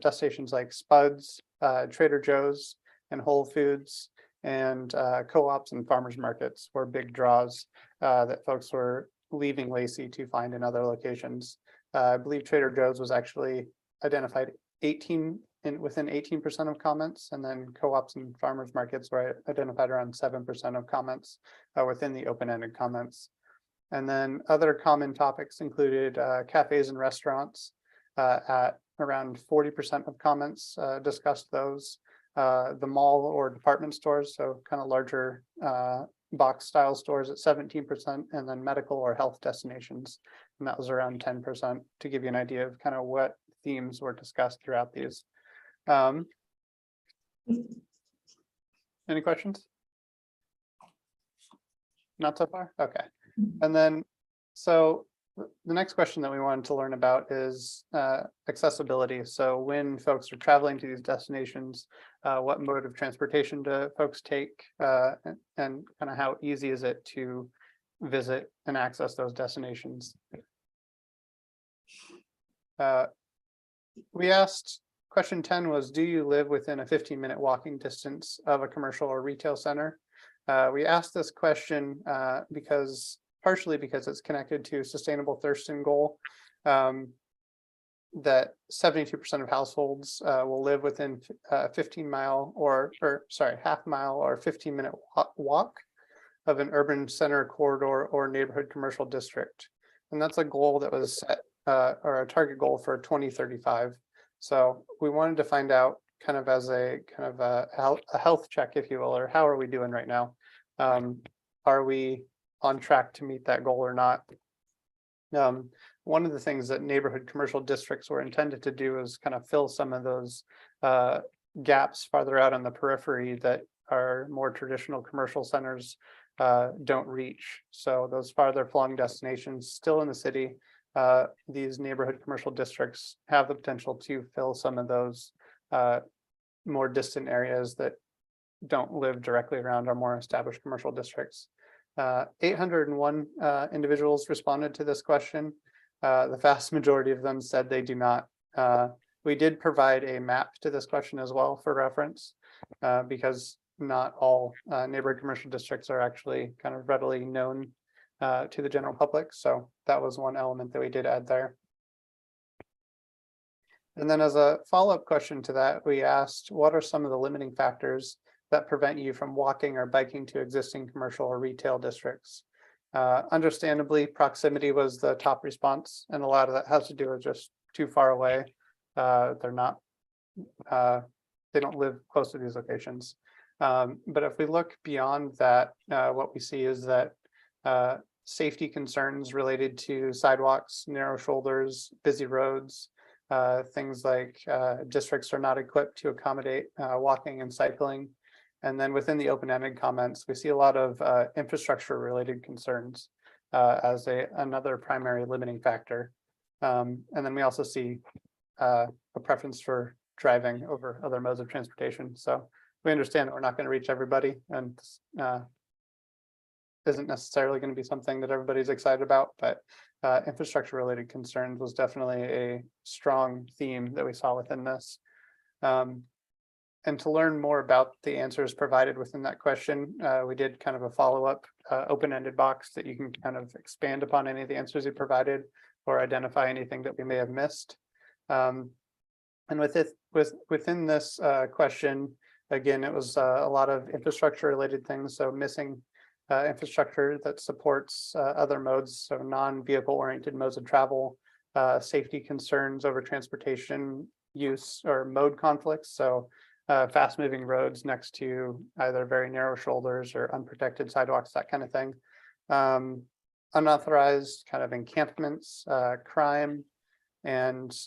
destinations like Spuds, Trader Joe's, and Whole Foods, and co-ops and farmers markets were big draws that folks were leaving Lacey to find in other locations. I believe Trader Joe's was actually identified within 18% of comments, and then co-ops and farmers markets were identified around 7% of comments within the open-ended comments. And then other common topics included cafes and restaurants at around 40% of comments discussed those. The mall or department stores, so kind of larger box style stores at 17%, and then medical or health destinations, and that was around 10%, to give you an idea of kind of what themes were discussed throughout these. Any questions? Not so far? Okay. And then, so the next question that we wanted to learn about is accessibility. So when folks are traveling to these destinations, what mode of transportation do folks take, and kind of how easy is it to visit and access those destinations? We asked, question 10 was, do you live within a 15-minute walking distance of a commercial or retail center? We asked this question partially because it's connected to Sustainable Thurston goal, that 72% of households will live within a 15-mile half-mile or 15-minute walk of an urban center, corridor, or neighborhood commercial district. And that's a goal that was set, or a target goal for 2035. So we wanted to find out, kind of as a health check, if you will, or how are we doing right now? Are we on track to meet that goal or not? One of the things that neighborhood commercial districts were intended to do is kind of fill some of those gaps farther out on the periphery that our more traditional commercial centers don't reach. So those farther flung destinations still in the city, these neighborhood commercial districts have the potential to fill some of those more distant areas that don't live directly around our more established commercial districts. 801 individuals responded to this question. The vast majority of them said they do not. We did provide a map to this question as well for reference, because not all neighborhood commercial districts are actually kind of readily known to the general public. So that was one element that we did add there. And then as a follow-up question to that, we asked, what are some of the limiting factors that prevent you from walking or biking to existing commercial or retail districts? Understandably, proximity was the top response, and a lot of that has to do with just too far away. They don't live close to these locations. But if we look beyond that, what we see is that safety concerns related to sidewalks, narrow shoulders, busy roads, things like districts are not equipped to accommodate walking and cycling. And then within the open-ended comments, we see a lot of infrastructure related concerns as another primary limiting factor. And then we also see a preference for driving over other modes of transportation. So we understand that we're not going to reach everybody, and isn't necessarily going to be something that everybody's excited about, but infrastructure related concerns was definitely a strong theme that we saw within this. And to learn more about the answers provided within that question, we did kind of a follow-up open-ended box that you can kind of expand upon any of the answers you provided or identify anything that we may have missed. And within this question, again, it was a lot of infrastructure related things. So missing infrastructure that supports other modes, so non-vehicle oriented modes of travel, safety concerns over transportation use or mode conflicts. So fast moving roads next to either very narrow shoulders or unprotected sidewalks, that kind of thing. Unauthorized kind of encampments, crime, and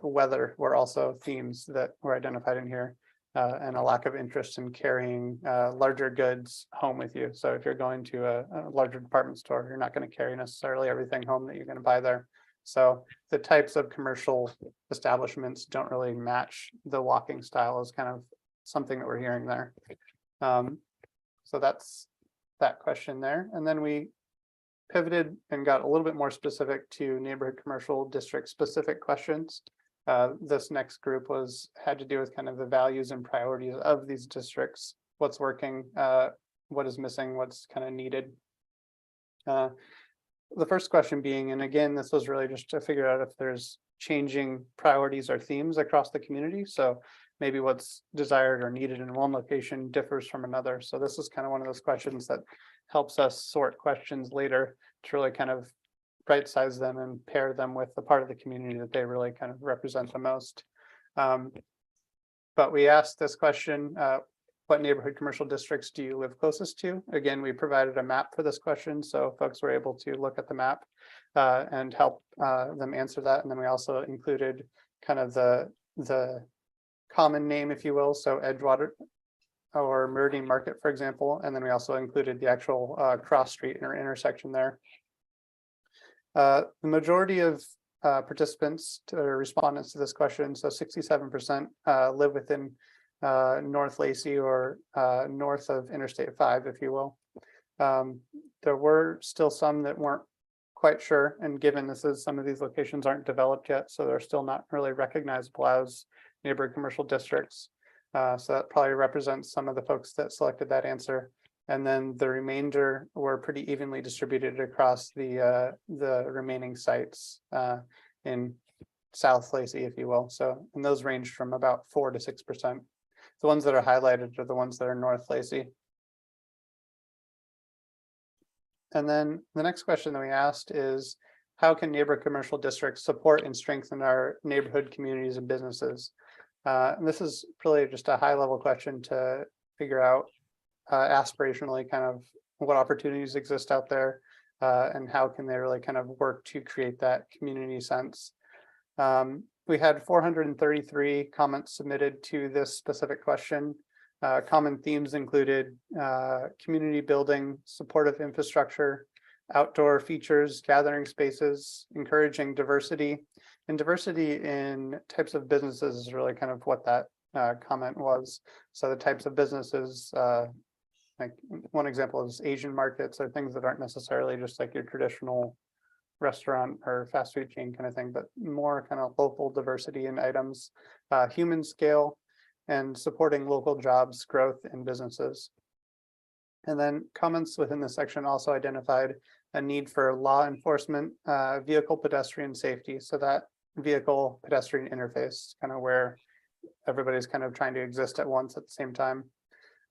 weather were also themes that were identified in here. and a lack of interest in carrying larger goods home with you. So if you're going to a larger department store, you're not going to carry necessarily everything home that you're going to buy there. So the types of commercial establishments don't really match the walking style is kind of something that we're hearing there. So that's that question there. And then we pivoted and got a little bit more specific to neighborhood commercial district specific questions. This next group had to do with kind of the values and priorities of these districts, what's working, what is missing, what's kind of needed. The first question being, and again, this was really just to figure out if there's changing priorities or themes across the community. So maybe what's desired or needed in one location differs from another. So this is kind of one of those questions that helps us sort questions later to really kind of right size them and pair them with the part of the community that they really kind of represent the most. But we asked this question, what neighborhood commercial districts do you live closest to? Again, we provided a map for this question, so folks were able to look at the map and help them answer that. And then we also included kind of the common name, if you will, so Edgewater or Meridian Market, for example. And then we also included the actual cross street or intersection there. The majority of participants or respondents to this question, so 67% live within North Lacey or north of Interstate 5, if you will. There were still some that weren't quite sure, and given some of these locations aren't developed yet, so they're still not really recognizable as neighborhood commercial districts. So that probably represents some of the folks that selected that answer. And then the remainder were pretty evenly distributed across the remaining sites in South Lacey, if you will. So, and those range from about 4 to 6%. The ones that are highlighted are the ones that are North Lacey. And then the next question that we asked is, how can neighborhood commercial districts support and strengthen our neighborhood communities and businesses? And this is really just a high level question to figure out aspirationally kind of what opportunities exist out there and how can they really kind of work to create that community sense. We had 433 comments submitted to this specific question. Common themes included community building, supportive infrastructure, outdoor features, gathering spaces, encouraging diversity. And diversity in types of businesses is really kind of what that comment was. So the types of businesses, like one example is Asian markets, or things that aren't necessarily just like your traditional restaurant or fast food chain kind of thing, but more kind of local diversity in items, human scale, and supporting local jobs, growth, and businesses. And then comments within this section also identified a need for law enforcement, vehicle pedestrian safety. So that vehicle pedestrian interface, kind of where everybody's kind of trying to exist at once at the same time.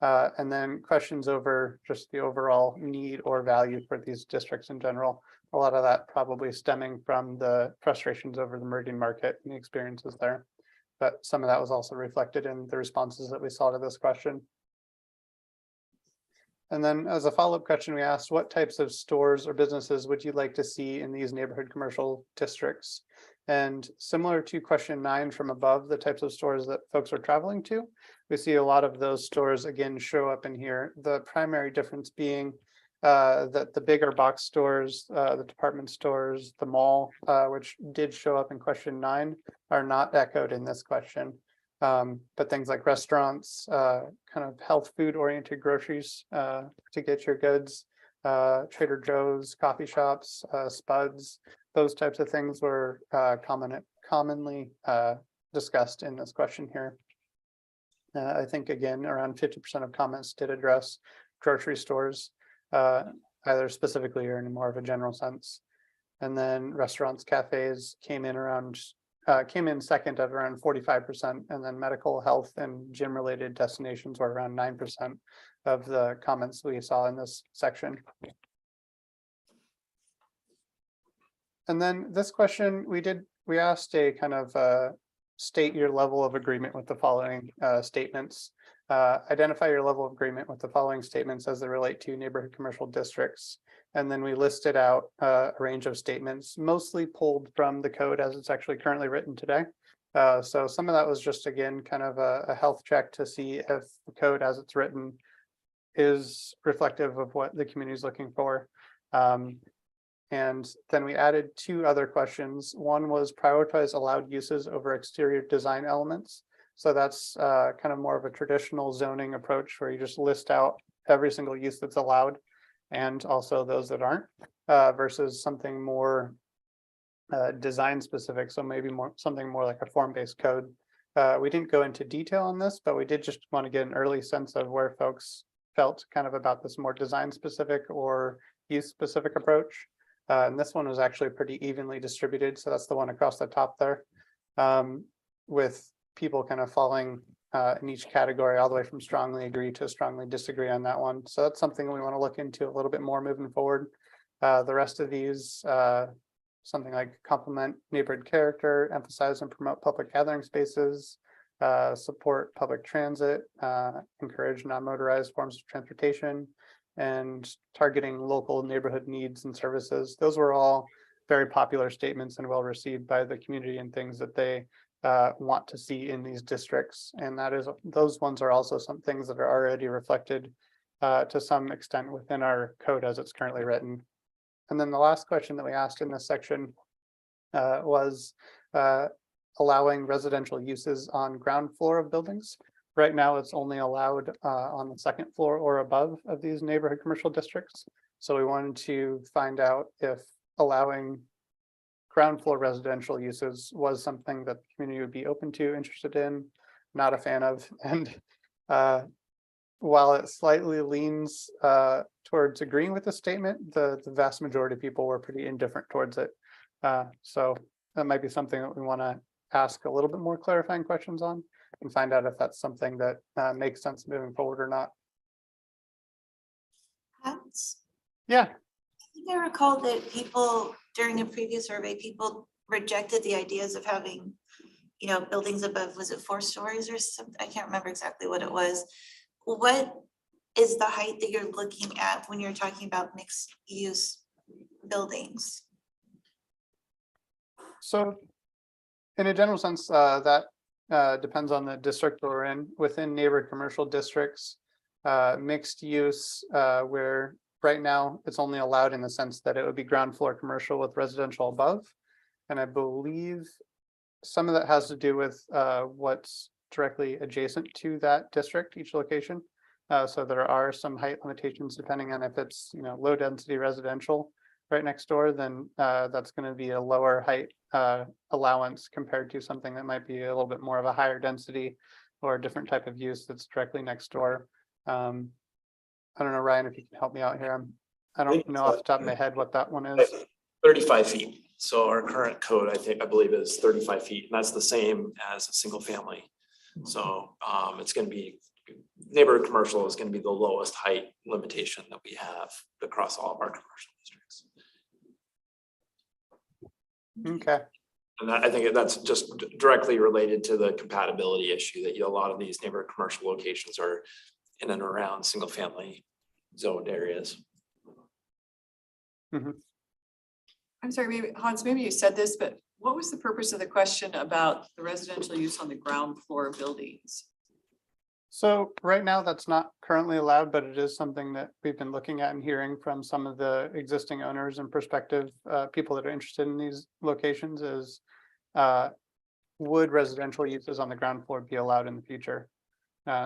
And then questions over just the overall need or value for these districts in general. A lot of that probably stemming from the frustrations over the Meridian Market and the experiences there. But some of that was also reflected in the responses that we saw to this question. And then as a follow-up question, we asked, what types of stores or businesses would you like to see in these neighborhood commercial districts? And similar to question 9 from above, the types of stores that folks are traveling to, we see a lot of those stores again show up in here. The primary difference being that the bigger box stores, the department stores, the mall, which did show up in question 9, are not echoed in this question. But things like restaurants, kind of health food oriented groceries to get your goods, Trader Joe's, coffee shops, Spuds, those types of things were commonly discussed in this question here. I think again, around 50% of comments did address grocery stores, either specifically or in more of a general sense. And then restaurants, cafes came in second at around 45%, and then medical, health, and gym related destinations were around 9% of the comments we saw in this section. And then this question, we asked a kind of state your level of agreement with the following statements. Identify your level of agreement with the following statements as they relate to neighborhood commercial districts. And then we listed out a range of statements, mostly pulled from the code as it's actually currently written today. So some of that was just, again, kind of a health check to see if the code as it's written is reflective of what the community is looking for. And then we added two other questions. One was prioritize allowed uses over exterior design elements. So that's kind of more of a traditional zoning approach where you just list out every single use that's allowed and also those that aren't, versus something more design specific. So maybe something more like a form-based code. We didn't go into detail on this, but we did just want to get an early sense of where folks felt kind of about this more design specific or use specific approach. And this one was actually pretty evenly distributed. So that's the one across the top there, with people kind of falling in each category all the way from strongly agree to strongly disagree on that one. So that's something we want to look into a little bit more moving forward. The rest of these, something like complement neighborhood character, emphasize and promote public gathering spaces, support public transit, encourage non-motorized forms of transportation, and targeting local neighborhood needs and services. Those were all very popular statements and well received by the community and things that they want to see in these districts. And those ones are also some things that are already reflected to some extent within our code as it's currently written. And then the last question that we asked in this section was allowing residential uses on ground floor of buildings. Right now, it's only allowed on the second floor or above of these neighborhood commercial districts. So we wanted to find out if allowing ground floor residential uses was something that the community would be open to, interested in, not a fan of. And while it slightly leans towards agreeing with the statement, the vast majority of people were pretty indifferent towards it. So that might be something that we want to ask a little bit more clarifying questions on and find out if that's something that makes sense moving forward or not. Yeah. I think I recall that people during a previous survey, people rejected the ideas of having, buildings above, was it 4 stories or something? I can't remember exactly what it was. What is the height that you're looking at when you're talking about mixed use buildings? So in a general sense, that depends on the district we're in. Within neighborhood commercial districts, mixed use, where right now it's only allowed in the sense that it would be ground floor commercial with residential above. And I believe some of that has to do with what's directly adjacent to that district, each location. So there are some height limitations depending on if it's low density residential right next door, then that's going to be a lower height allowance compared to something that might be a little bit more of a higher density or a different type of use that's directly next door. I don't know, Ryan, if you can help me out here. I don't know off the top of my head what that one is. 35 feet. So our current code, I believe is 35 feet, and that's the same as a single family. So it's going to be, neighborhood commercial is going to be the lowest height limitation that we have across all of our commercial districts. Okay. And I think that's just directly related to the compatibility issue that a lot of these neighborhood commercial locations are in and around single family zoned areas. Mm-hmm. I'm sorry, maybe Hans, maybe you said this, but what was the purpose of the question about the residential use on the ground floor buildings? So right now that's not currently allowed, but it is something that we've been looking at and hearing from some of the existing owners and prospective people that are interested in these locations is would residential uses on the ground floor be allowed in the future?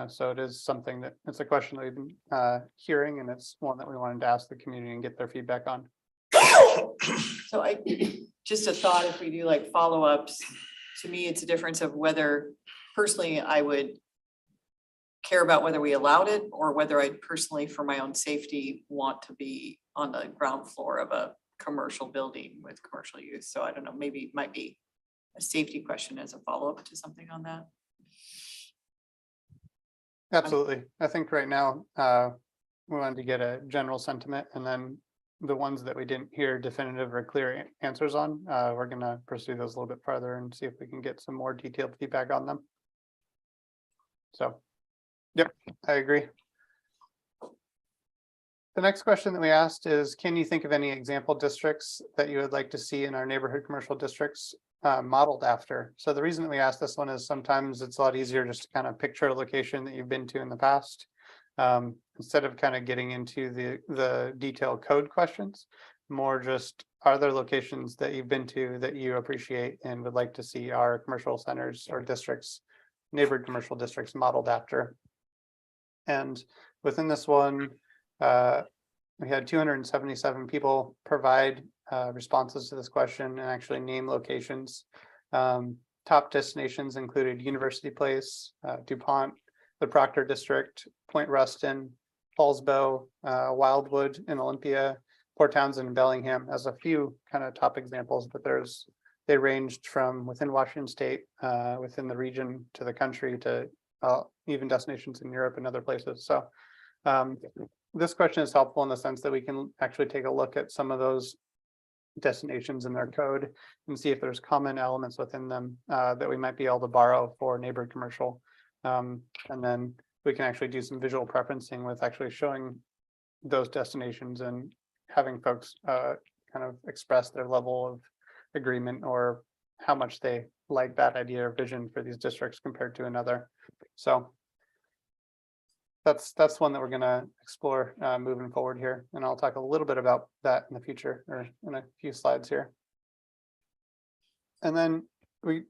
So it is something that it's a question that we've been hearing, and it's one that we wanted to ask the community and get their feedback on. So just a thought, if we do like follow-ups, to me, it's a difference of whether personally I would care about whether we allowed it or whether I personally, for my own safety, want to be on the ground floor of a commercial building with commercial use. So I don't know, maybe it might be a safety question as a follow-up to something on that. Absolutely. I think right now we wanted to get a general sentiment, and then the ones that we didn't hear definitive or clear answers on, we're going to pursue those a little bit further and see if we can get some more detailed feedback on them. So, yep, I agree. The next question that we asked is, can you think of any example districts that you would like to see in our neighborhood commercial districts? modeled after. So the reason that we asked this one is sometimes it's a lot easier just to kind of picture a location that you've been to in the past. Instead of kind of getting into the detailed code questions, more just are there locations that you've been to that you appreciate and would like to see our commercial centers or districts, neighboring commercial districts modeled after. And within this one, we had 277 people provide responses to this question and actually name locations. Top destinations included University Place, DuPont, the Proctor District, Point Ruston, Fallsbow, Wildwood in Olympia, Port Townsend and Bellingham as a few kind of top examples, but they ranged from within Washington State, within the region to the country to even destinations in Europe and other places. So this question is helpful in the sense that we can actually take a look at some of those destinations in their code and see if there's common elements within them that we might be able to borrow for neighborhood commercial. And then we can actually do some visual preferencing with actually showing those destinations and having folks kind of express their level of agreement or how much they like that idea or vision for these districts compared to another. So that's one that we're going to explore moving forward here. And I'll talk a little bit about that in the future or in a few slides here. And then we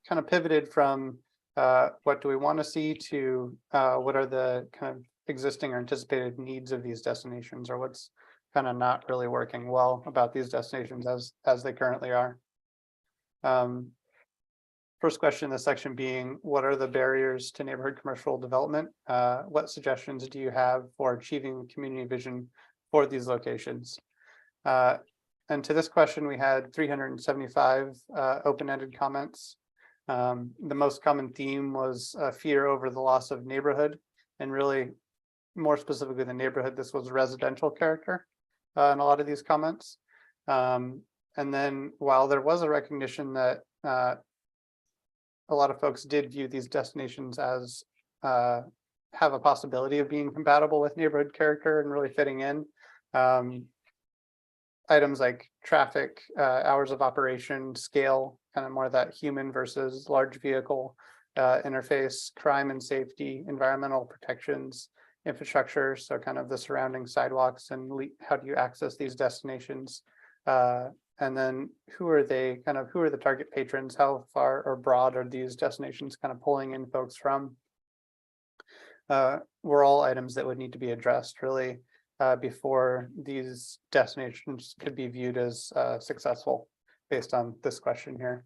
kind of pivoted from what do we want to see to what are the kind of existing or anticipated needs of these destinations, or what's kind of not really working well about these destinations as they currently are. First question in this section being, what are the barriers to neighborhood commercial development? What suggestions do you have for achieving community vision for these locations? And to this question, we had 375 open-ended comments. The most common theme was fear over the loss of neighborhood, and really more specifically the neighborhood, this was residential character in a lot of these comments. And then while there was a recognition that a lot of folks did view these destinations as have a possibility of being compatible with neighborhood character and really fitting in. Items like traffic, hours of operation, scale, kind of more that human versus large vehicle interface, crime and safety, environmental protections, infrastructure, so kind of the surrounding sidewalks and how do you access these destinations. And then who are they, kind of who are the target patrons, how far or broad are these destinations kind of pulling in folks from? Were all items that would need to be addressed really before these destinations could be viewed as successful based on this question here.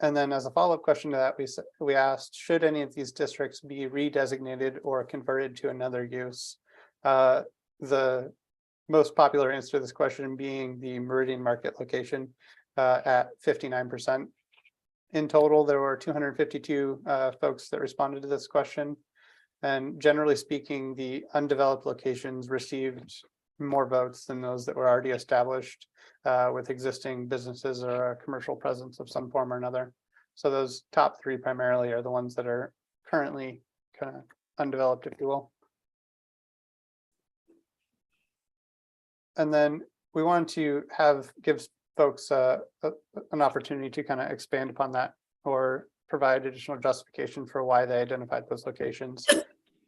And then as a follow-up question to that, we asked, should any of these districts be redesignated or converted to another use? The most popular answer to this question being the Meridian Market location at 59%. In total, there were 252 folks that responded to this question. And generally speaking, the undeveloped locations received more votes than those that were already established with existing businesses or a commercial presence of some form or another. So those top three primarily are the ones that are currently kind of undeveloped, if you will. And then we wanted to give folks an opportunity to kind of expand upon that or provide additional justification for why they identified those locations.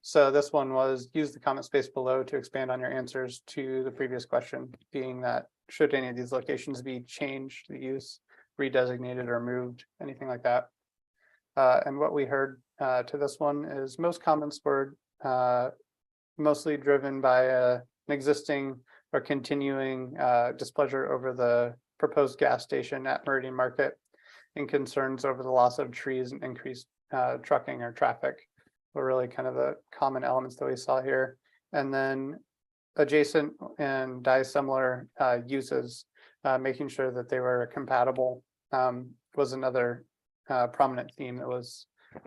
So this one was use the comment space below to expand on your answers to the previous question, being that should any of these locations be changed, the use, redesignated or moved, anything like that. And what we heard to this one is most comments were mostly driven by an existing or continuing displeasure over the proposed gas station at Meridian Market and concerns over the loss of trees and increased trucking or traffic were really kind of the common elements that we saw here. And then adjacent and dissimilar uses, making sure that they were compatible was another prominent theme that was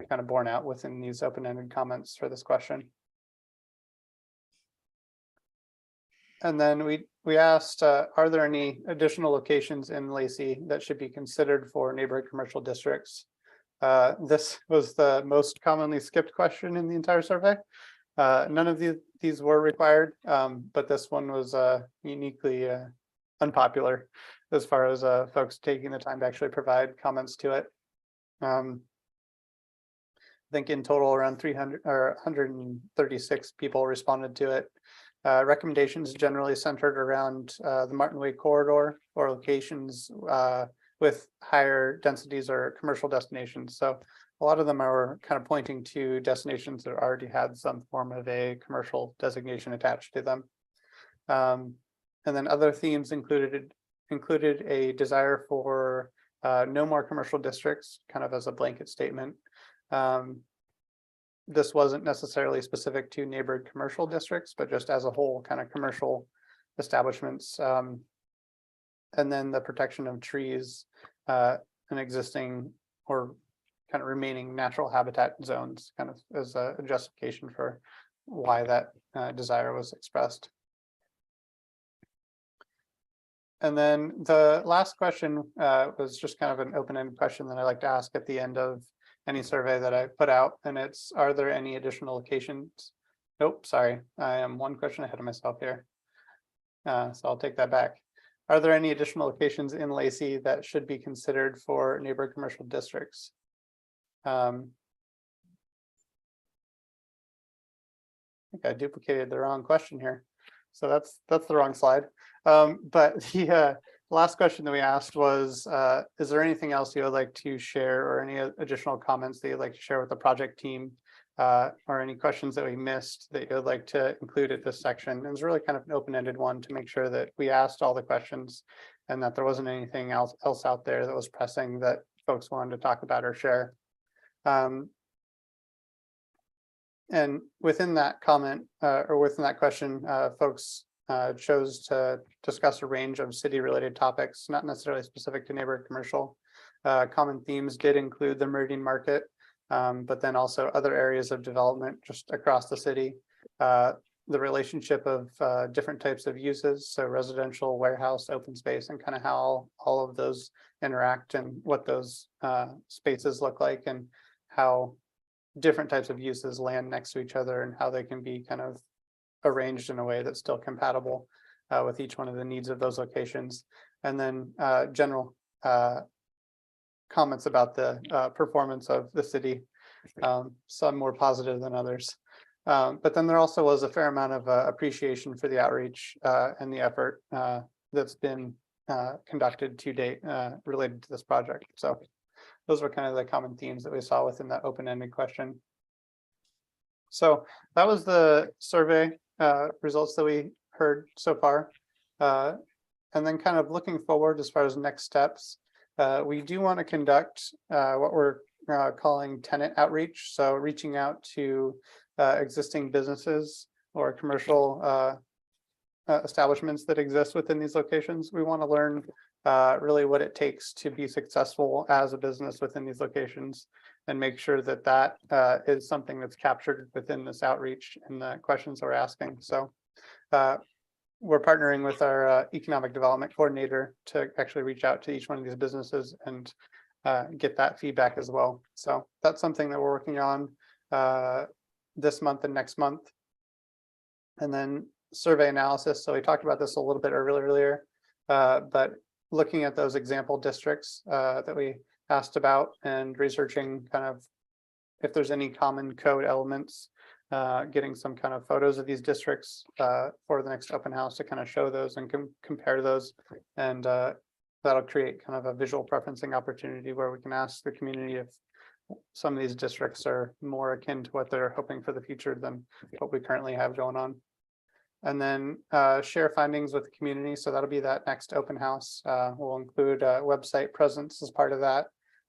kind of borne out within these open-ended comments for this question. And then we asked, are there any additional locations in Lacey that should be considered for neighborhood commercial districts? This was the most commonly skipped question in the entire survey. None of these were required, but this one was uniquely unpopular as far as folks taking the time to actually provide comments to it. I think in total around 300 or 136 people responded to it. Recommendations generally centered around the Martin Way corridor or locations with higher densities or commercial destinations. So a lot of them are kind of pointing to destinations that already had some form of a commercial designation attached to them. And then other themes included a desire for no more commercial districts, kind of as a blanket statement. This wasn't necessarily specific to neighboring commercial districts, but just as a whole, kind of commercial establishments. And then the protection of trees and existing or kind of remaining natural habitat zones, kind of as a justification for why that desire was expressed. And then the last question was just kind of an open-ended question that I like to ask at the end of any survey that I put out, and it's, are there any additional locations? Nope, sorry, I am one question ahead of myself here. So I'll take that back. Are there any additional locations in Lacey that should be considered for neighboring commercial districts? I think I duplicated the wrong question here. So that's the wrong slide. But the last question that we asked was, is there anything else you would like to share or any additional comments that you'd like to share with the project team or any questions that we missed that you would like to include at this section? It was really kind of an open-ended one to make sure that we asked all the questions and that there wasn't anything else out there that was pressing that folks wanted to talk about or share. And within that comment or within that question, folks chose to discuss a range of city-related topics, not necessarily specific to neighborhood commercial. Common themes did include the Meridian Market, but then also other areas of development just across the city. The relationship of different types of uses, so residential, warehouse, open space, and kind of how all of those interact and what those spaces look like and how different types of uses land next to each other and how they can be kind of arranged in a way that's still compatible with each one of the needs of those locations. And then general comments about the performance of the city, some more positive than others. But then there also was a fair amount of appreciation for the outreach and the effort that's been conducted to date related to this project. So those were kind of the common themes that we saw within that open-ended question. So that was the survey results that we heard so far. And then kind of looking forward as far as next steps, we do want to conduct what we're calling tenant outreach. So reaching out to existing businesses or commercial establishments that exist within these locations. We want to learn really what it takes to be successful as a business within these locations and make sure that that is something that's captured within this outreach and the questions we're asking. So we're partnering with our economic development coordinator to actually reach out to each one of these businesses and get that feedback as well. So that's something that we're working on this month and next month. And then survey analysis. So we talked about this a little bit earlier, but looking at those example districts that we asked about and researching kind of if there's any common code elements, getting some kind of photos of these districts for the next open house to kind of show those and compare those. And that'll create kind of a visual preferencing opportunity where we can ask the community if some of these districts are more akin to what they're hoping for the future than what we currently have going on. And then share findings with the community. So that'll be that next open house. We'll include a website presence as part of that.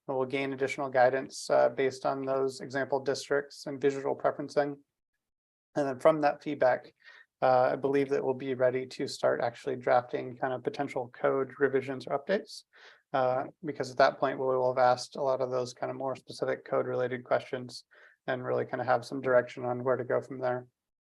And we'll gain additional guidance based on those example districts and visual preferencing. And then from that feedback, I believe that we'll be ready to start actually drafting kind of potential code revisions or updates. Because at that point, we will have asked a lot of those kind of more specific code related questions and really kind of have some direction on where to go from there.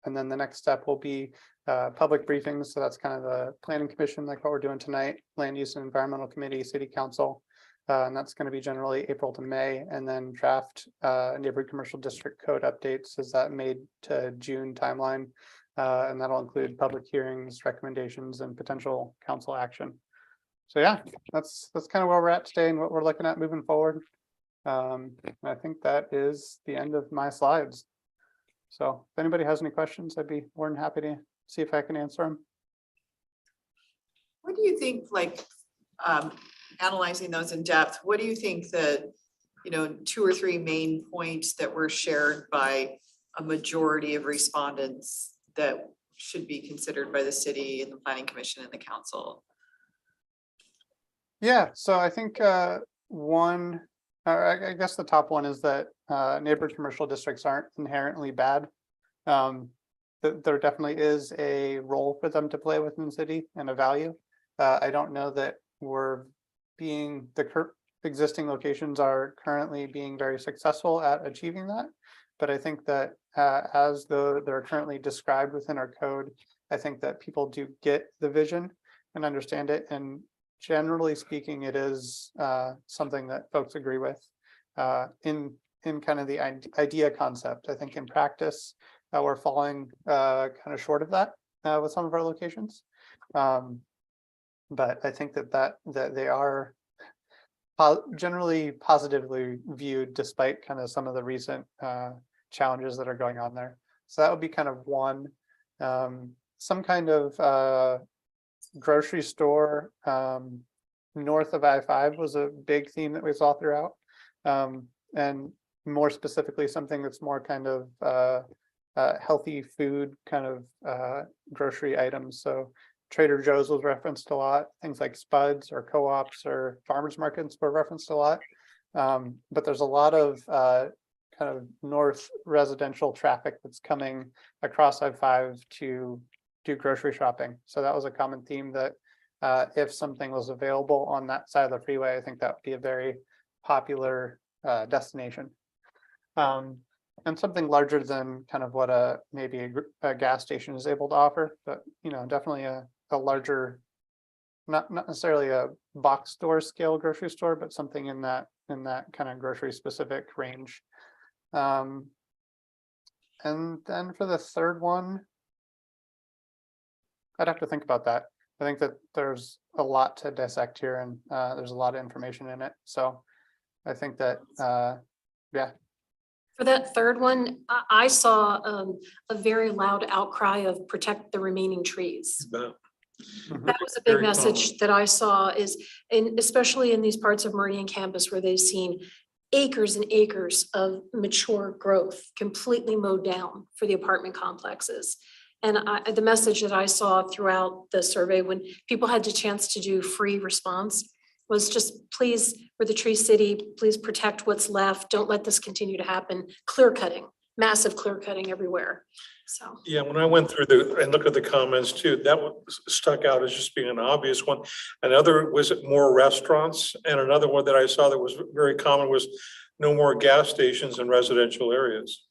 And then the next step will be public briefings. So that's kind of the planning commission, like what we're doing tonight, land use and environmental committee, city council. And that's going to be generally April to May, and then draft neighborhood commercial district code updates as that May to June timeline. And that'll include public hearings, recommendations, and potential council action. So yeah, that's kind of where we're at today and what we're looking at moving forward. I think that is the end of my slides. So if anybody has any questions, I'd be more than happy to see if I can answer them. What do you think, like, analyzing those in depth, what do you think the, 2 or 3 main points that were shared by a majority of respondents that should be considered by the city and the planning commission and the council? Yeah, so I think one, or I guess the top one is that neighborhood commercial districts aren't inherently bad. There definitely is a role for them to play within the city and a value. I don't know that the existing locations are currently being very successful at achieving that. But I think that as though they're currently described within our code, I think that people do get the vision and understand it. And generally speaking, it is something that folks agree with in kind of the idea concept. I think in practice, we're falling kind of short of that with some of our locations. But I think that they are generally positively viewed despite kind of some of the recent challenges that are going on there. So that would be kind of one. Some kind of grocery store north of I-5 was a big theme that we saw throughout. And more specifically, something that's more kind of healthy food kind of grocery items. So Trader Joe's was referenced a lot. Things like Spuds or co-ops or farmers markets were referenced a lot. But there's a lot of kind of north residential traffic that's coming across I-5 to do grocery shopping. So that was a common theme that if something was available on that side of the freeway, I think that would be a very popular destination. And something larger than kind of what maybe a gas station is able to offer, but definitely a larger, not necessarily a box store scale grocery store, but something in that kind of grocery specific range. And then for the third one, I'd have to think about that. I think that there's a lot to dissect here and there's a lot of information in it. So I think that, yeah. For that third one, I saw a very loud outcry of protect the remaining trees. That was a big Very message that I saw especially in these parts of Meridian campus where they've seen acres and acres of mature growth completely mowed down for the apartment complexes. And the message that I saw throughout the survey when people had the chance to do free response was just, please, we're the tree city, please protect what's left. Don't let this continue to happen. Clear cutting, massive clear cutting everywhere. So. Yeah, when I went through and looked at the comments too, that one stuck out as just being an obvious one. Another was more restaurants, and another one that I saw that was very common was no more gas stations in residential areas.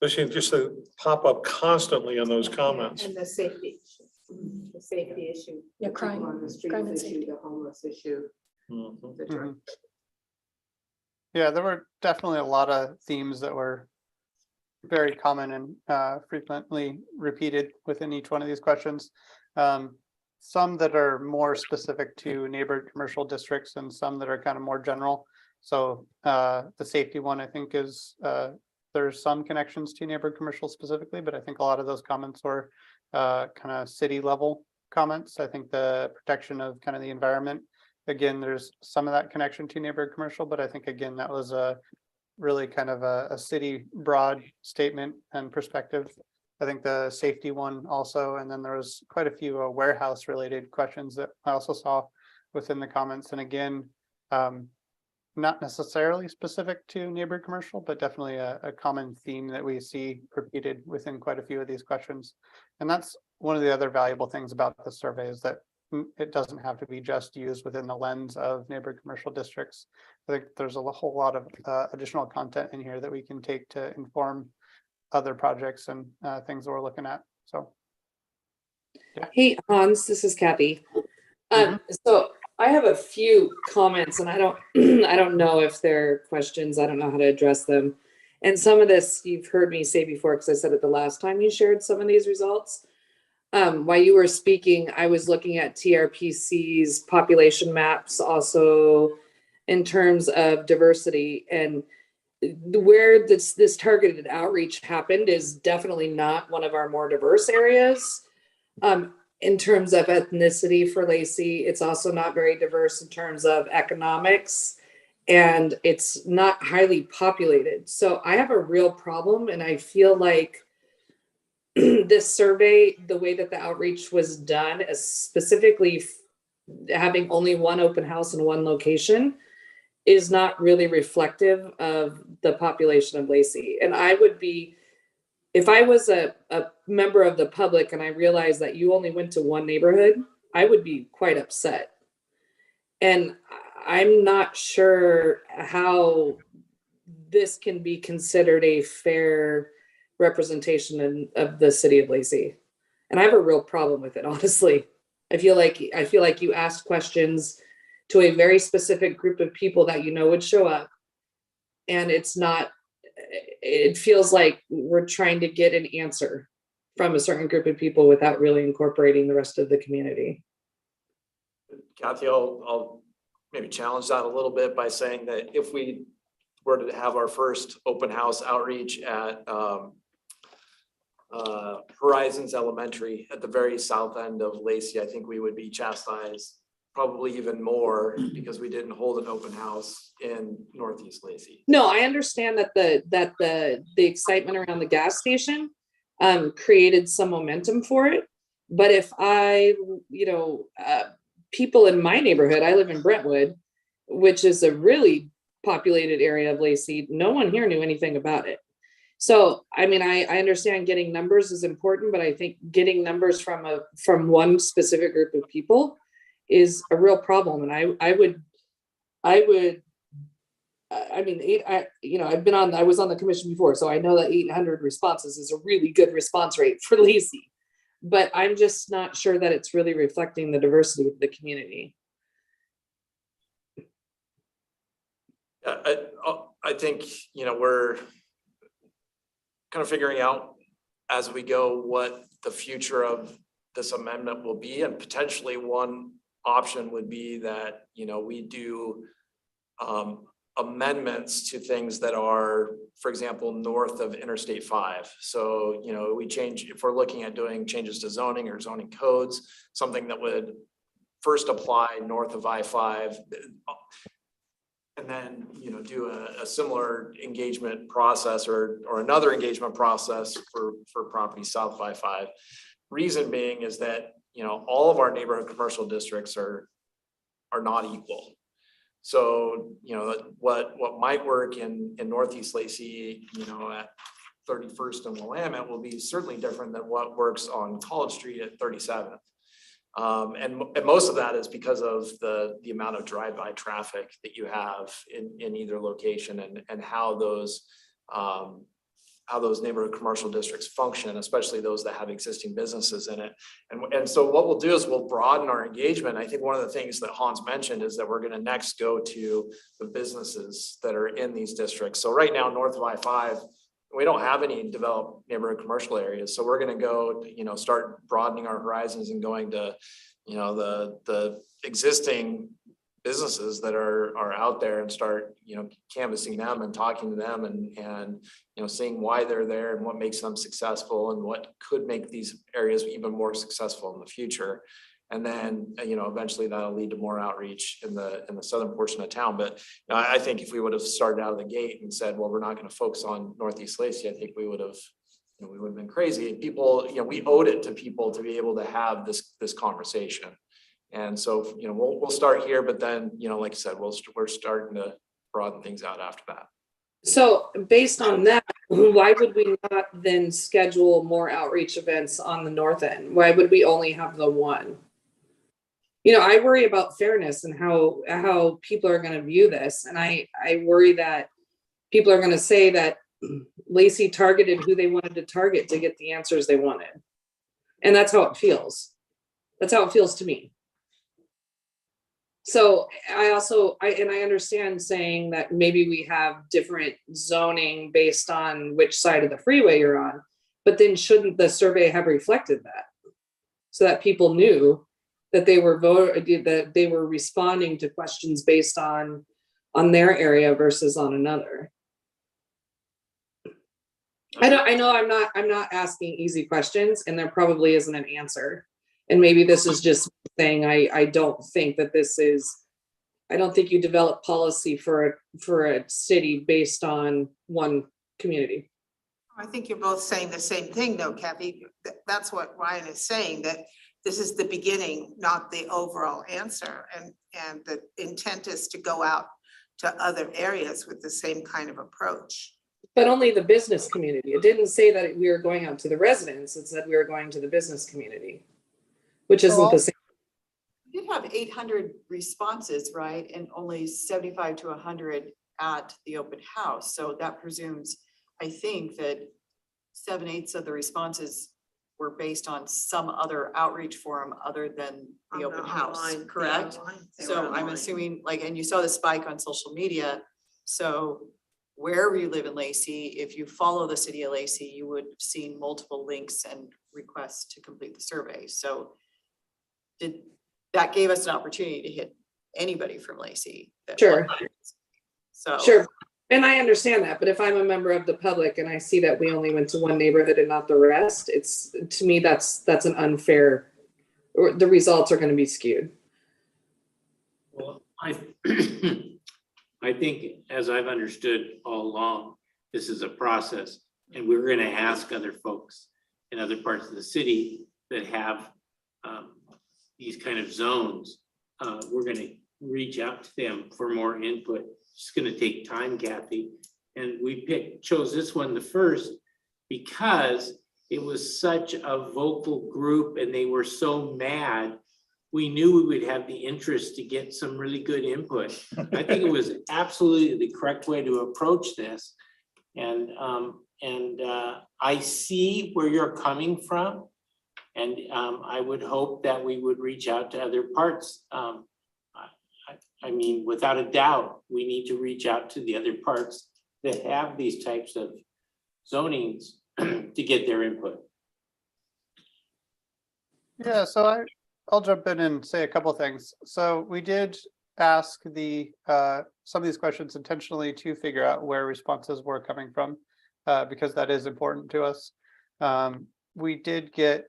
Especially just to pop up constantly in those comments. And the safety issue. Yeah, crime On the and streets safety. issue, the homeless issue. Mhm. the drug- Yeah, there were definitely a lot of themes that were very common and frequently repeated within each one of these questions. Some that are more specific to neighborhood commercial districts and some that are kind of more general. So the safety one, I think, is there's some connections to neighborhood commercial specifically, but I think a lot of those comments were kind of city level comments. I think the protection of kind of the environment, again, there's some of that connection to neighborhood commercial, but I think again, that was a really kind of a city broad statement and perspective. I think the safety one also, and then there was quite a few warehouse related questions that I also saw within the comments. And again, not necessarily specific to neighborhood commercial, but definitely a common theme that we see repeated within quite a few of these questions. And that's one of the other valuable things about the survey is that it doesn't have to be just used within the lens of neighborhood commercial districts. I think there's a whole lot of additional content in here that we can take to inform other projects and things that we're looking at. So. Yeah. Hey, Hans, this is Kathy. So I have a few comments and I don't I don't know if they're questions. I don't know how to address them. And some of this you've heard me say before, because I said it the last time you shared some of these results. While you were speaking, I was looking at TRPC's population maps also in terms of diversity, and where this targeted outreach happened is definitely not one of our more diverse areas. In terms of ethnicity for Lacey, it's also not very diverse in terms of economics, and it's not highly populated. So I have a real problem, and I feel like this survey, the way that the outreach was done, is specifically having only one open house in one location, is not really reflective of the population of Lacey. And I would be, if I was a member of the public and I realized that you only went to one neighborhood, I would be quite upset. And I'm not sure how this can be considered a fair representation of the city of Lacey. And I have a real problem with it, honestly. I feel like you asked questions to a very specific group of people that you know would show up. And it feels like we're trying to get an answer from a certain group of people without really incorporating the rest of the community. Kathy, I'll maybe challenge that a little bit by saying that if we were to have our first open house outreach at Horizons Elementary at the very south end of Lacey, I think we would be chastised probably even more because we didn't hold an open house in Northeast Lacey. No, I understand that the excitement around the gas station created some momentum for it. But if people in my neighborhood, I live in Brentwood, which is a really populated area of Lacey, no one here knew anything about it. So, I mean, I understand getting numbers is important, but I think getting numbers from one specific group of people is a real problem. And I was on the commission before, so I know that 800 responses is a really good response rate for Lacey, but I'm just not sure that it's really reflecting the diversity of the community. I think, we're kind of figuring out as we go what the future of this amendment will be, and potentially one option would be that, we do amendments to things that are, for example, north of Interstate 5. So, we change, if we're looking at doing changes to zoning or zoning codes, something that would first apply north of I-5, and then, do a similar engagement process or another engagement process for property south of I-5. Reason being is that, all of our neighborhood commercial districts are not equal. So, what might work in Northeast Lacey, at 31st and Willamette will be certainly different than what works on College Street at 37th. And most of that is because of the amount of drive-by traffic that you have in either location, and how those neighborhood commercial districts function, especially those that have existing businesses in it. And so what we'll do is we'll broaden our engagement. I think one of the things that Hans mentioned is that we're going to next go to the businesses that are in these districts. So right now, north of I-5, we don't have any developed neighborhood commercial areas. So we're going to go, start broadening our horizons and going to, the existing businesses that are out there, and start, canvassing them and talking to them, and seeing why they're there and what makes them successful and what could make these areas even more successful in the future. And then, eventually that'll lead to more outreach in the southern portion of town. But I think if we would have started out of the gate and said, well, we're not going to focus on Northeast Lacey, I think we would have been crazy. People, we owed it to people to be able to have this conversation. And so, we'll start here, but then, like I said, we're starting to broaden things out after that. So based on that, why would we not then schedule more outreach events on the north end? Why would we only have the one? I worry about fairness and how people are going to view this. And I worry that people are going to say that Lacey targeted who they wanted to target to get the answers they wanted. And that's how it feels. That's how it feels to me. So I understand saying that maybe we have different zoning based on which side of the freeway you're on, but then shouldn't the survey have reflected that? So that people knew that they were responding to questions based on their area versus on another. I know I'm not asking easy questions, and there probably isn't an answer. And maybe this is just saying, I don't think you develop policy for a city based on one community. I think you're both saying the same thing though, Kathy. That's what Ryan is saying, that this is the beginning, not the overall answer. And the intent is to go out to other areas with the same kind of approach. But only the business community. It didn't say that we were going out to the residents. It said we were going to the business community, which isn't the same. We did have 800 responses, right? And only 75 to 100 at the open house. So that presumes, I think, that 7/8 of the responses were based on some other outreach forum other than the open house, correct? So I'm assuming, like, and you saw the spike on social media. So wherever you live in Lacey, if you follow the city of Lacey, you would have seen multiple links and requests to complete the survey. So that gave us an opportunity to hit anybody from Lacey. Sure. So. Sure. And I understand that, but if I'm a member of the public and I see that we only went to one neighborhood and not the rest, it's, to me, that's an unfair, or the results are going to be skewed. Well, I think, as I've understood all along, this is a process, and we're gonna ask other folks in other parts of the city that have these kind of zones. We're gonna reach out to them for more input. It's gonna take time, Kathy. And we chose this one the first because it was such a vocal group and they were so mad. We knew we would have the interest to get some really good input. I think it was absolutely the correct way to approach this. And I see where you're coming from. And I would hope that we would reach out to other parts. I mean, without a doubt, we need to reach out to the other parts that have these types of zonings to get their input. Yeah, so I'll jump in and say a couple things. So we did ask some of these questions intentionally to figure out where responses were coming from, because that is important to us. We definitely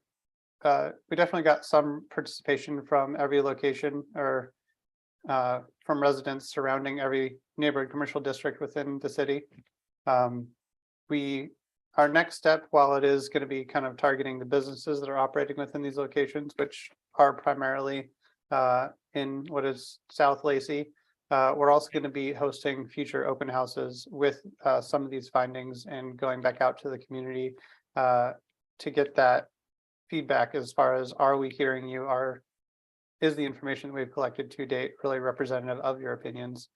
got some participation from every location, or from residents surrounding every neighborhood commercial district within the city. Our next step, while it is going to be kind of targeting the businesses that are operating within these locations, which are primarily in what is South Lacey, we're also going to be hosting future open houses with some of these findings and going back out to the community to get that feedback as far as, are we hearing you? Is the information we've collected to date really representative of your opinions?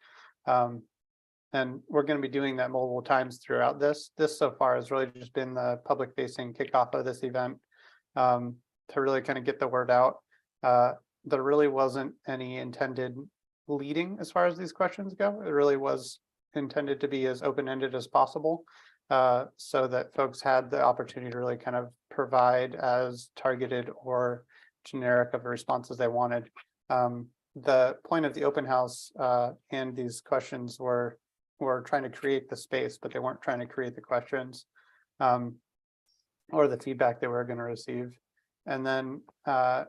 And we're going to be doing that multiple times throughout this. This so far has really just been the public facing kickoff of this event to really kind of get the word out. There really wasn't any intended leading as far as these questions go. It really was intended to be as open-ended as possible, so that folks had the opportunity to really kind of provide as targeted or generic of a response as they wanted. The point of the open house and these questions were trying to create the space, but they weren't trying to create the questions or the feedback they were going to receive. And then, I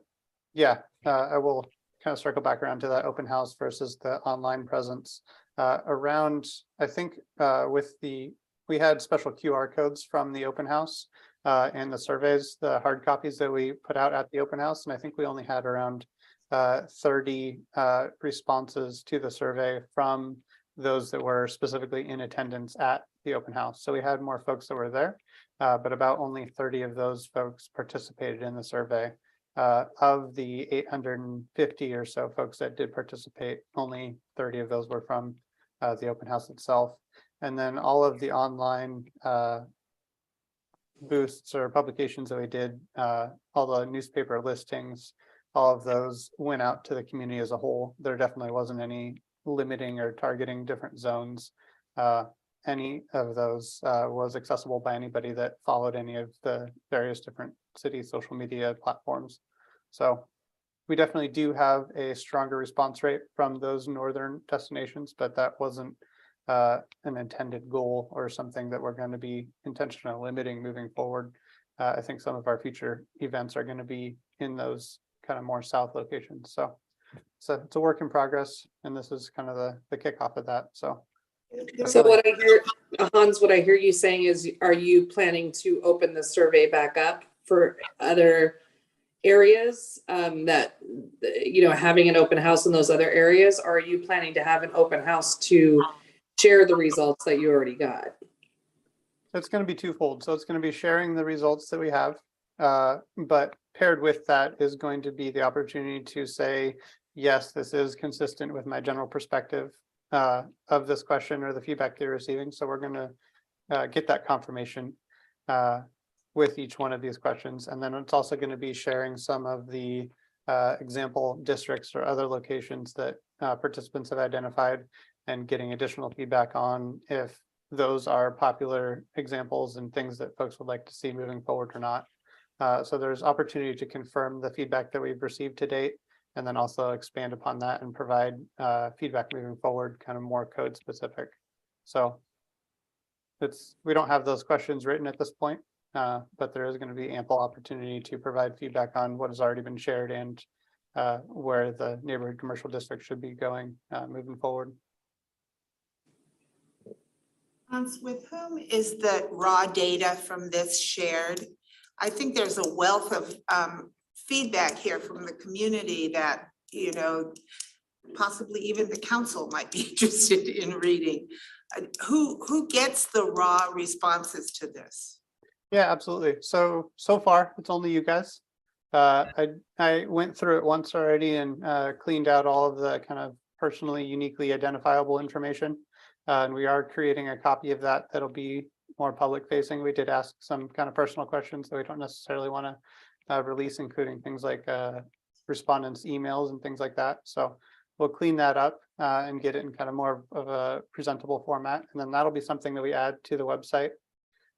will kind of circle back around to that open house versus the online presence. I think we had special QR codes from the open house and the surveys, the hard copies that we put out at the open house. And I think we only had around 30 responses to the survey from those that were specifically in attendance at the open house. So we had more folks that were there, but about only 30 of those folks participated in the survey. Of the 850 or so folks that did participate, only 30 of those were from the open house itself. And then all of the online boosts or publications that we did, all the newspaper listings, all of those went out to the community as a whole. There definitely wasn't any limiting or targeting different zones. Any of those was accessible by anybody that followed any of the various different city social media platforms. So we definitely do have a stronger response rate from those northern destinations, but that wasn't an intended goal or something that we're going to be intentionally limiting moving forward. I think some of our future events are going to be in those kind of more south locations. So it's a work in progress, and this is kind of the kickoff of that. So what I hear, Hans, what I hear you saying is, are you planning to open the survey back up for other areas that, you know, having an open house in those other areas? Or are you planning to have an open house to share the results that you already got? it's going to be twofold. So it's going to be sharing the results that we have, but paired with that is going to be the opportunity to say, yes, this is consistent with my general perspective of this question or the feedback they're receiving. So we're going to get that confirmation with each one of these questions. And then it's also going to be sharing some of the example districts or other locations that participants have identified and getting additional feedback on if those are popular examples and things that folks would like to see moving forward or not. So there's opportunity to confirm the feedback that we've received to date, and then also expand upon that and provide feedback moving forward, kind of more code specific. So we don't have those questions written at this point, but there is going to be ample opportunity to provide feedback on what has already been shared and where the neighborhood commercial district should be going moving forward. Hans, with whom is the raw data from this shared? I think there's a wealth of feedback here from the community that, you know, possibly even the council might be interested in reading. Who gets the raw responses to this? Yeah, absolutely. So far, it's only you guys. I went through it once already and cleaned out all of the kind of personally uniquely identifiable information. And we are creating a copy of that that'll be more public facing. We did ask some kind of personal questions that we don't necessarily want to release, including things like respondents' emails and things like that. So we'll clean that up and get it in kind of more of a presentable format. And then that'll be something that we add to the website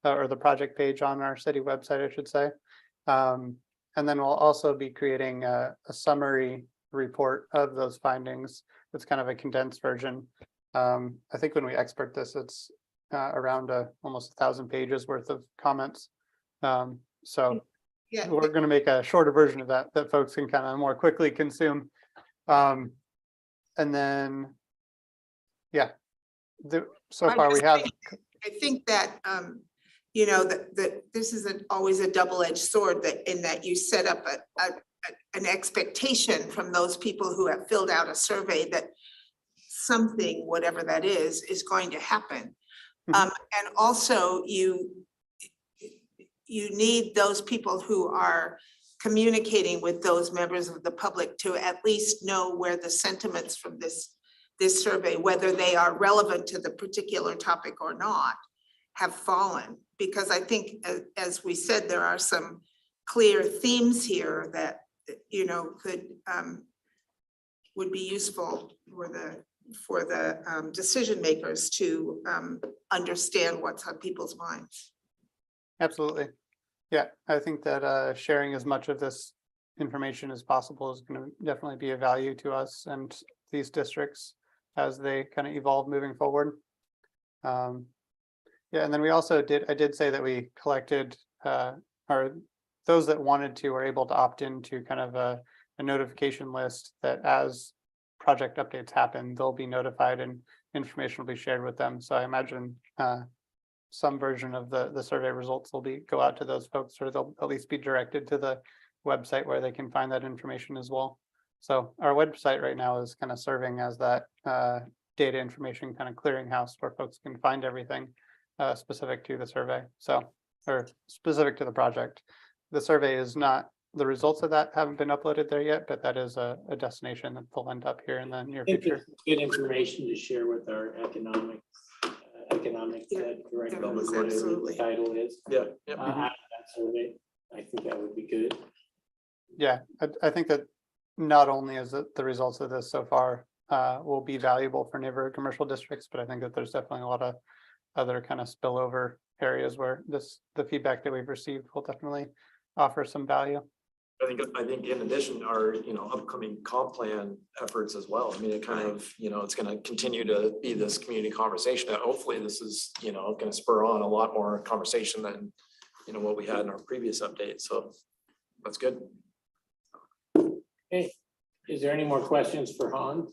or the project page on our city website, I should say. And then we'll also be creating a summary report of those findings. It's kind of a condensed version. I think when we export this, it's around almost 1,000 pages worth of comments. So Yeah, we're going to make a shorter version of that folks can kind of more quickly consume. And then, yeah, so far we have. I think that, you know, that this is always a double-edged sword in that you set up an expectation from those people who have filled out a survey that something, whatever that is going to happen. And also you need those people who are communicating with those members of the public to at least know where the sentiments from this survey, whether they are relevant to the particular topic or not, have fallen. Because I think, as we said, there are some clear themes here that, you know, would be useful for the decision makers to understand what's on people's minds. Absolutely. Yeah, I think that sharing as much of this information as possible is going to definitely be a value to us and these districts as they kind of evolve moving forward. Yeah, and then we also I did say that we collected, or those that wanted to were able to opt into kind of a notification list that as project updates happen, they'll be notified and information will be shared with them. So I imagine some version of the survey results will go out to those folks, or they'll at least be directed to the website where they can find that information as well. So our website right now is kind of serving as that data information kind of clearinghouse where folks can find everything specific to the survey. So, or specific to the project. The survey is not, the results of that haven't been uploaded there yet, but that is a destination that will end up here in the near future. Good information to share with our economic director, whatever the title is. Yeah. That survey, I think that would be good. Yeah, I think that not only is it the results of this so far will be valuable for neighborhood commercial districts, but I think that there's definitely a lot of other kind of spillover areas where the feedback that we've received will definitely offer some value. I think in addition are, upcoming comp plan efforts as well. I mean, it kind of, it's gonna continue to be this community conversation. And hopefully this is, gonna spur on a lot more conversation than, what we had in our previous update. So that's good. Okay, is there any more questions for Hans?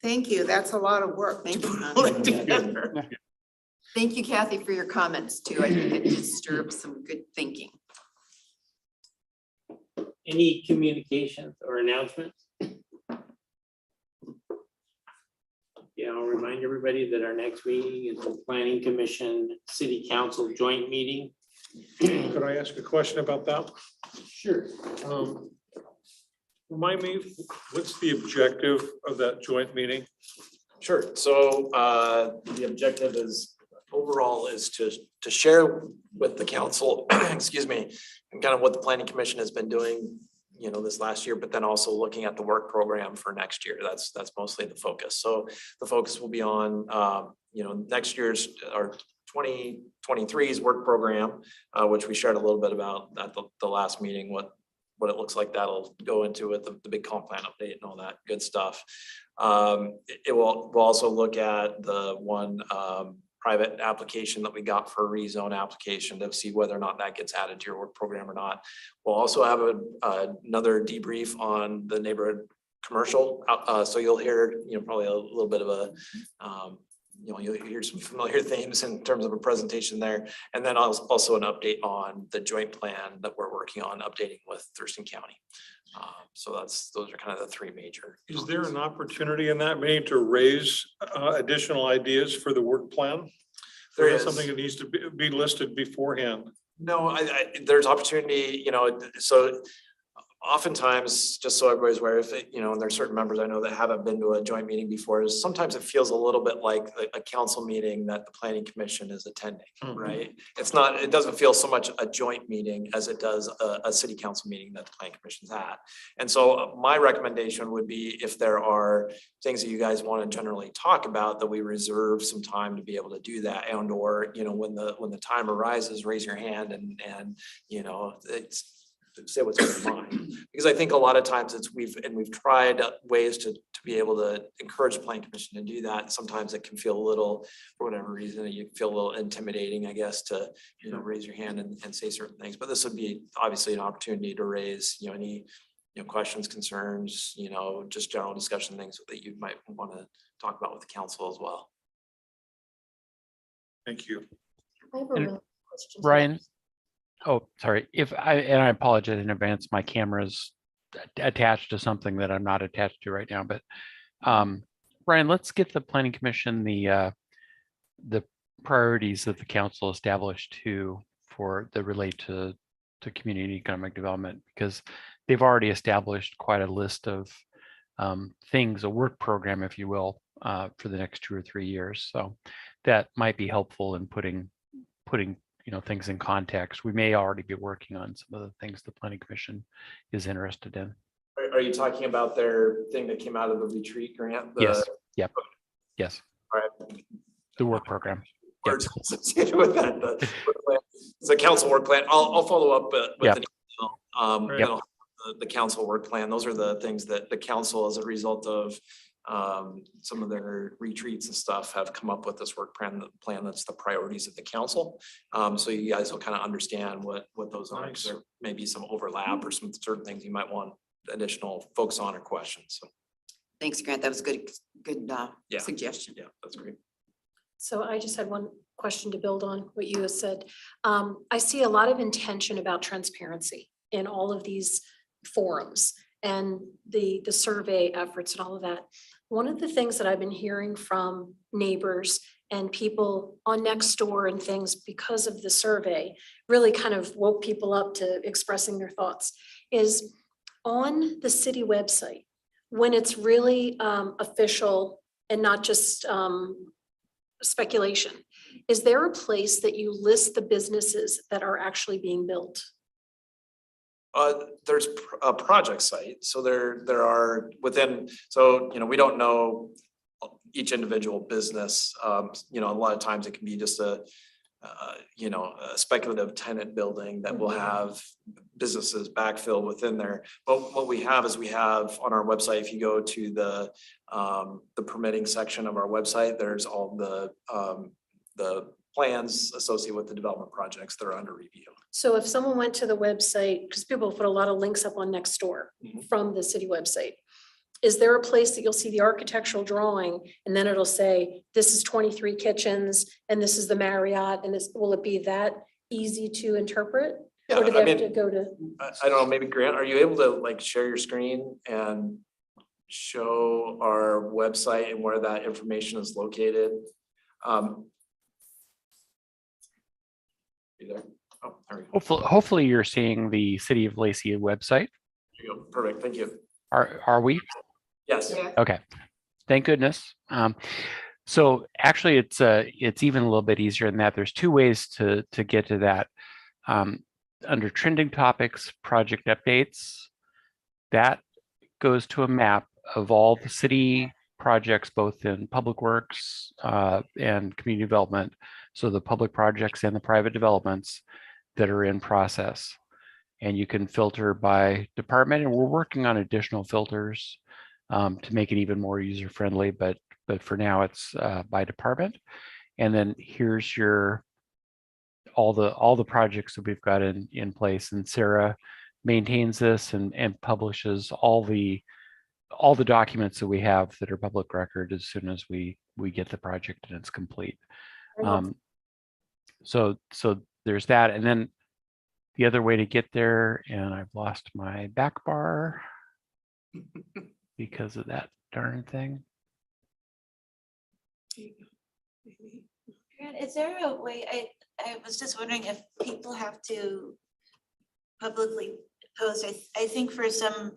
Thank you. That's a lot of work. Thank you, Hans. Pulling together. Thank you, Kathy, for your comments too. I think it disturbs some good thinking. Any communications or announcements? Yeah, I'll remind everybody that our next meeting is the Planning Commission City Council joint meeting. Could I ask a question about that? Sure. Remind me, what's the objective of that joint meeting? Sure. So the objective is overall is to share with the council, excuse me, and kind of what the planning commission has been doing, this last year, but then also looking at the work program for next year. That's mostly the focus. So the focus will be on, next year's our 2023's work program, which we shared a little bit about at the last meeting, what it looks like that'll go into with the big comp plan update and all that good stuff. We'll also look at the one private application that we got for a rezone application to see whether or not that gets added to your work program or not. We'll also have another debrief on the neighborhood commercial. So you'll hear, probably a little bit of a, you'll hear some familiar themes in terms of a presentation there. And then also an update on the joint plan that we're working on updating with Thurston County. So those are kind of the three major. Is there an opportunity in that meeting to raise additional ideas for the work plan? There Or is is. something that needs to be listed beforehand? No, there's opportunity, so oftentimes, just so everybody's aware, if and there's certain members I know that haven't been to a joint meeting before, is sometimes it feels a little bit like a council meeting that the planning commission is attending, right? It doesn't feel so much a joint meeting as it does a city council meeting that the planning commission's at. And so my recommendation would be if there are things that you guys want to generally talk about, that we reserve some time to be able to do that, and or, when the time arises, raise your hand and say what's on your mind. Because I think a lot of times we've tried ways to be able to encourage the planning commission to do that. Sometimes it can feel a little, for whatever reason, you feel a little intimidating, I guess, to, raise your hand and say certain things. But this would be obviously an opportunity to raise, any, questions, concerns, just general discussion, things that you might want to talk about with the council as well. Thank you. I have a And real question. Ryan, oh, sorry, and I apologize in advance, my camera's attached to something that I'm not attached to right now, but Ryan, let's get the planning commission the priorities that the council established relate to community economic development, because they've already established quite a list of things, a work program, if you will, for the next 2 or 3 years. So that might be helpful in putting things in context. We may already be working on some of the things the planning commission is interested in. Are you talking about their thing that came out of the retreat grant? Yes. Yep. Yes. All right. The work program. Yep. Words associated with that, the work plan. It's a council work plan. I'll follow up with Yep. an email. Yep. The council work plan. Those are the things that the council, as a result of some of their retreats and stuff, have come up with this work plan that's the priorities of the council. So you guys will kind of understand what those are. 'Cause there may be some overlap or some certain things you might want additional focus on or questions. So Thanks, Grant. That was good Yeah. suggestion. yeah, that's great. So I just had one question to build on what you have said. I see a lot of intention about transparency in all of these forums and the survey efforts and all of that. One of the things that I've been hearing from neighbors and people on Nextdoor and things, because of the survey, really kind of woke people up to expressing their thoughts, is on the city website, when it's really official and not just speculation, is there a place that you list the businesses that are actually being built? There's a project site, so there are within, so, we don't know each individual business. A lot of times it can be just a speculative tenant building that will have businesses backfill within there. But what we have is we have on our website, if you go to the permitting section of our website, there's all the plans associated with the development projects that are under review. So if someone went to the website, because people put a lot of links up on Nextdoor Mhm. from the city website. Is there a place that you'll see the architectural drawing and then it'll say, this is 23 kitchens and this is the Marriott and this, will it be that easy to interpret? Yeah, Or do I they have to mean, go to? I don't know, maybe Grant, are you able to like share your screen and show our website and where that information is located? You there? Oh, there we go. Hopefully you're seeing the City of Lacey website. There you go. Perfect, thank you. Are we? Yes. Yeah. Okay, thank goodness. So actually it's even a little bit easier than that. There's two ways to get to that. Under trending topics, project updates, that goes to a map of all the city projects, both in public works and community development. So the public projects and the private developments that are in process. And you can filter by department, and we're working on additional filters to make it even more user friendly, but for now it's by department. And then here's your all the projects that we've got in place, and Sarah maintains this and publishes all the documents that we have that are public record as soon as we get the project and it's complete. So there's that, and then the other way to get there, and I've lost my back bar because of that darn thing. Grant, is there a way, I was just wondering if people have to publicly post, I think for some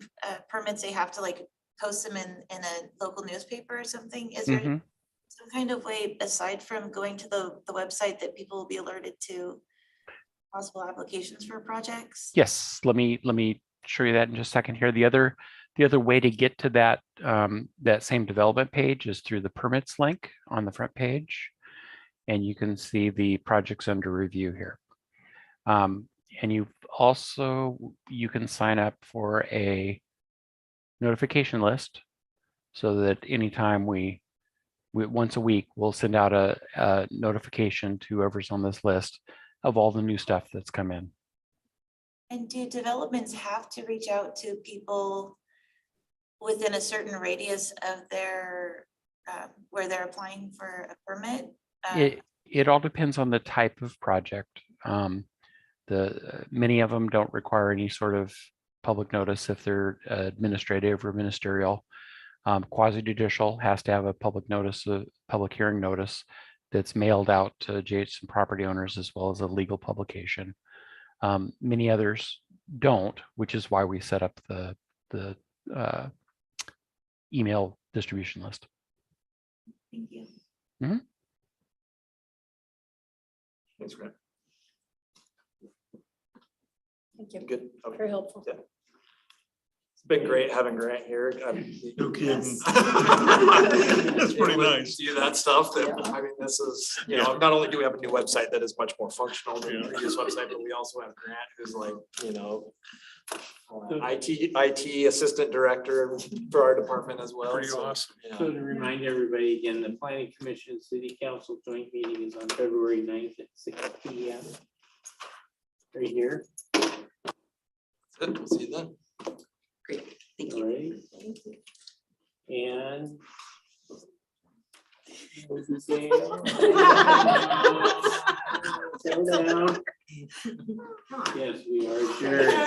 permits, they have to like post them in a local newspaper or something. Is there Mhm. some kind of way, aside from going to the website, that people will be alerted to possible applications for projects? Yes, let me show you that in just a second here. The other way to get to that that same development page is through the permits link on the front page, and you can see the projects under review here. And you can sign up for a notification list so that anytime we once a week we'll send out a notification to whoever's on this list of all the new stuff that's come in. And do developments have to reach out to people within a certain radius of their, where they're applying for a permit? It all depends on the type of project. Many of them don't require any sort of public notice if they're administrative or ministerial. Quasi-judicial has to have a public notice, a public hearing notice that's mailed out to adjacent property owners as well as a legal publication. Many others don't, which is why we set up the email distribution list. Thank you. Thanks, Grant. Thank you. Good. Okay. Very helpful. Yeah. It's been great having Grant here. No kidding. Yes. That's pretty nice. Do that stuff that, I mean, this is, not only do we have a new website that is much more functional than the previous website, but we also have Grant who's like, IT assistant director for our department as well. Pretty so, awesome. yeah. So to remind everybody again, the planning commission city council joint meeting is on February 9th at 6 p.m. Right here. Good. We'll see you then. Great, thank All you. right. Thank you. And. What was he saying? Settle down. Yes, we are adjourned.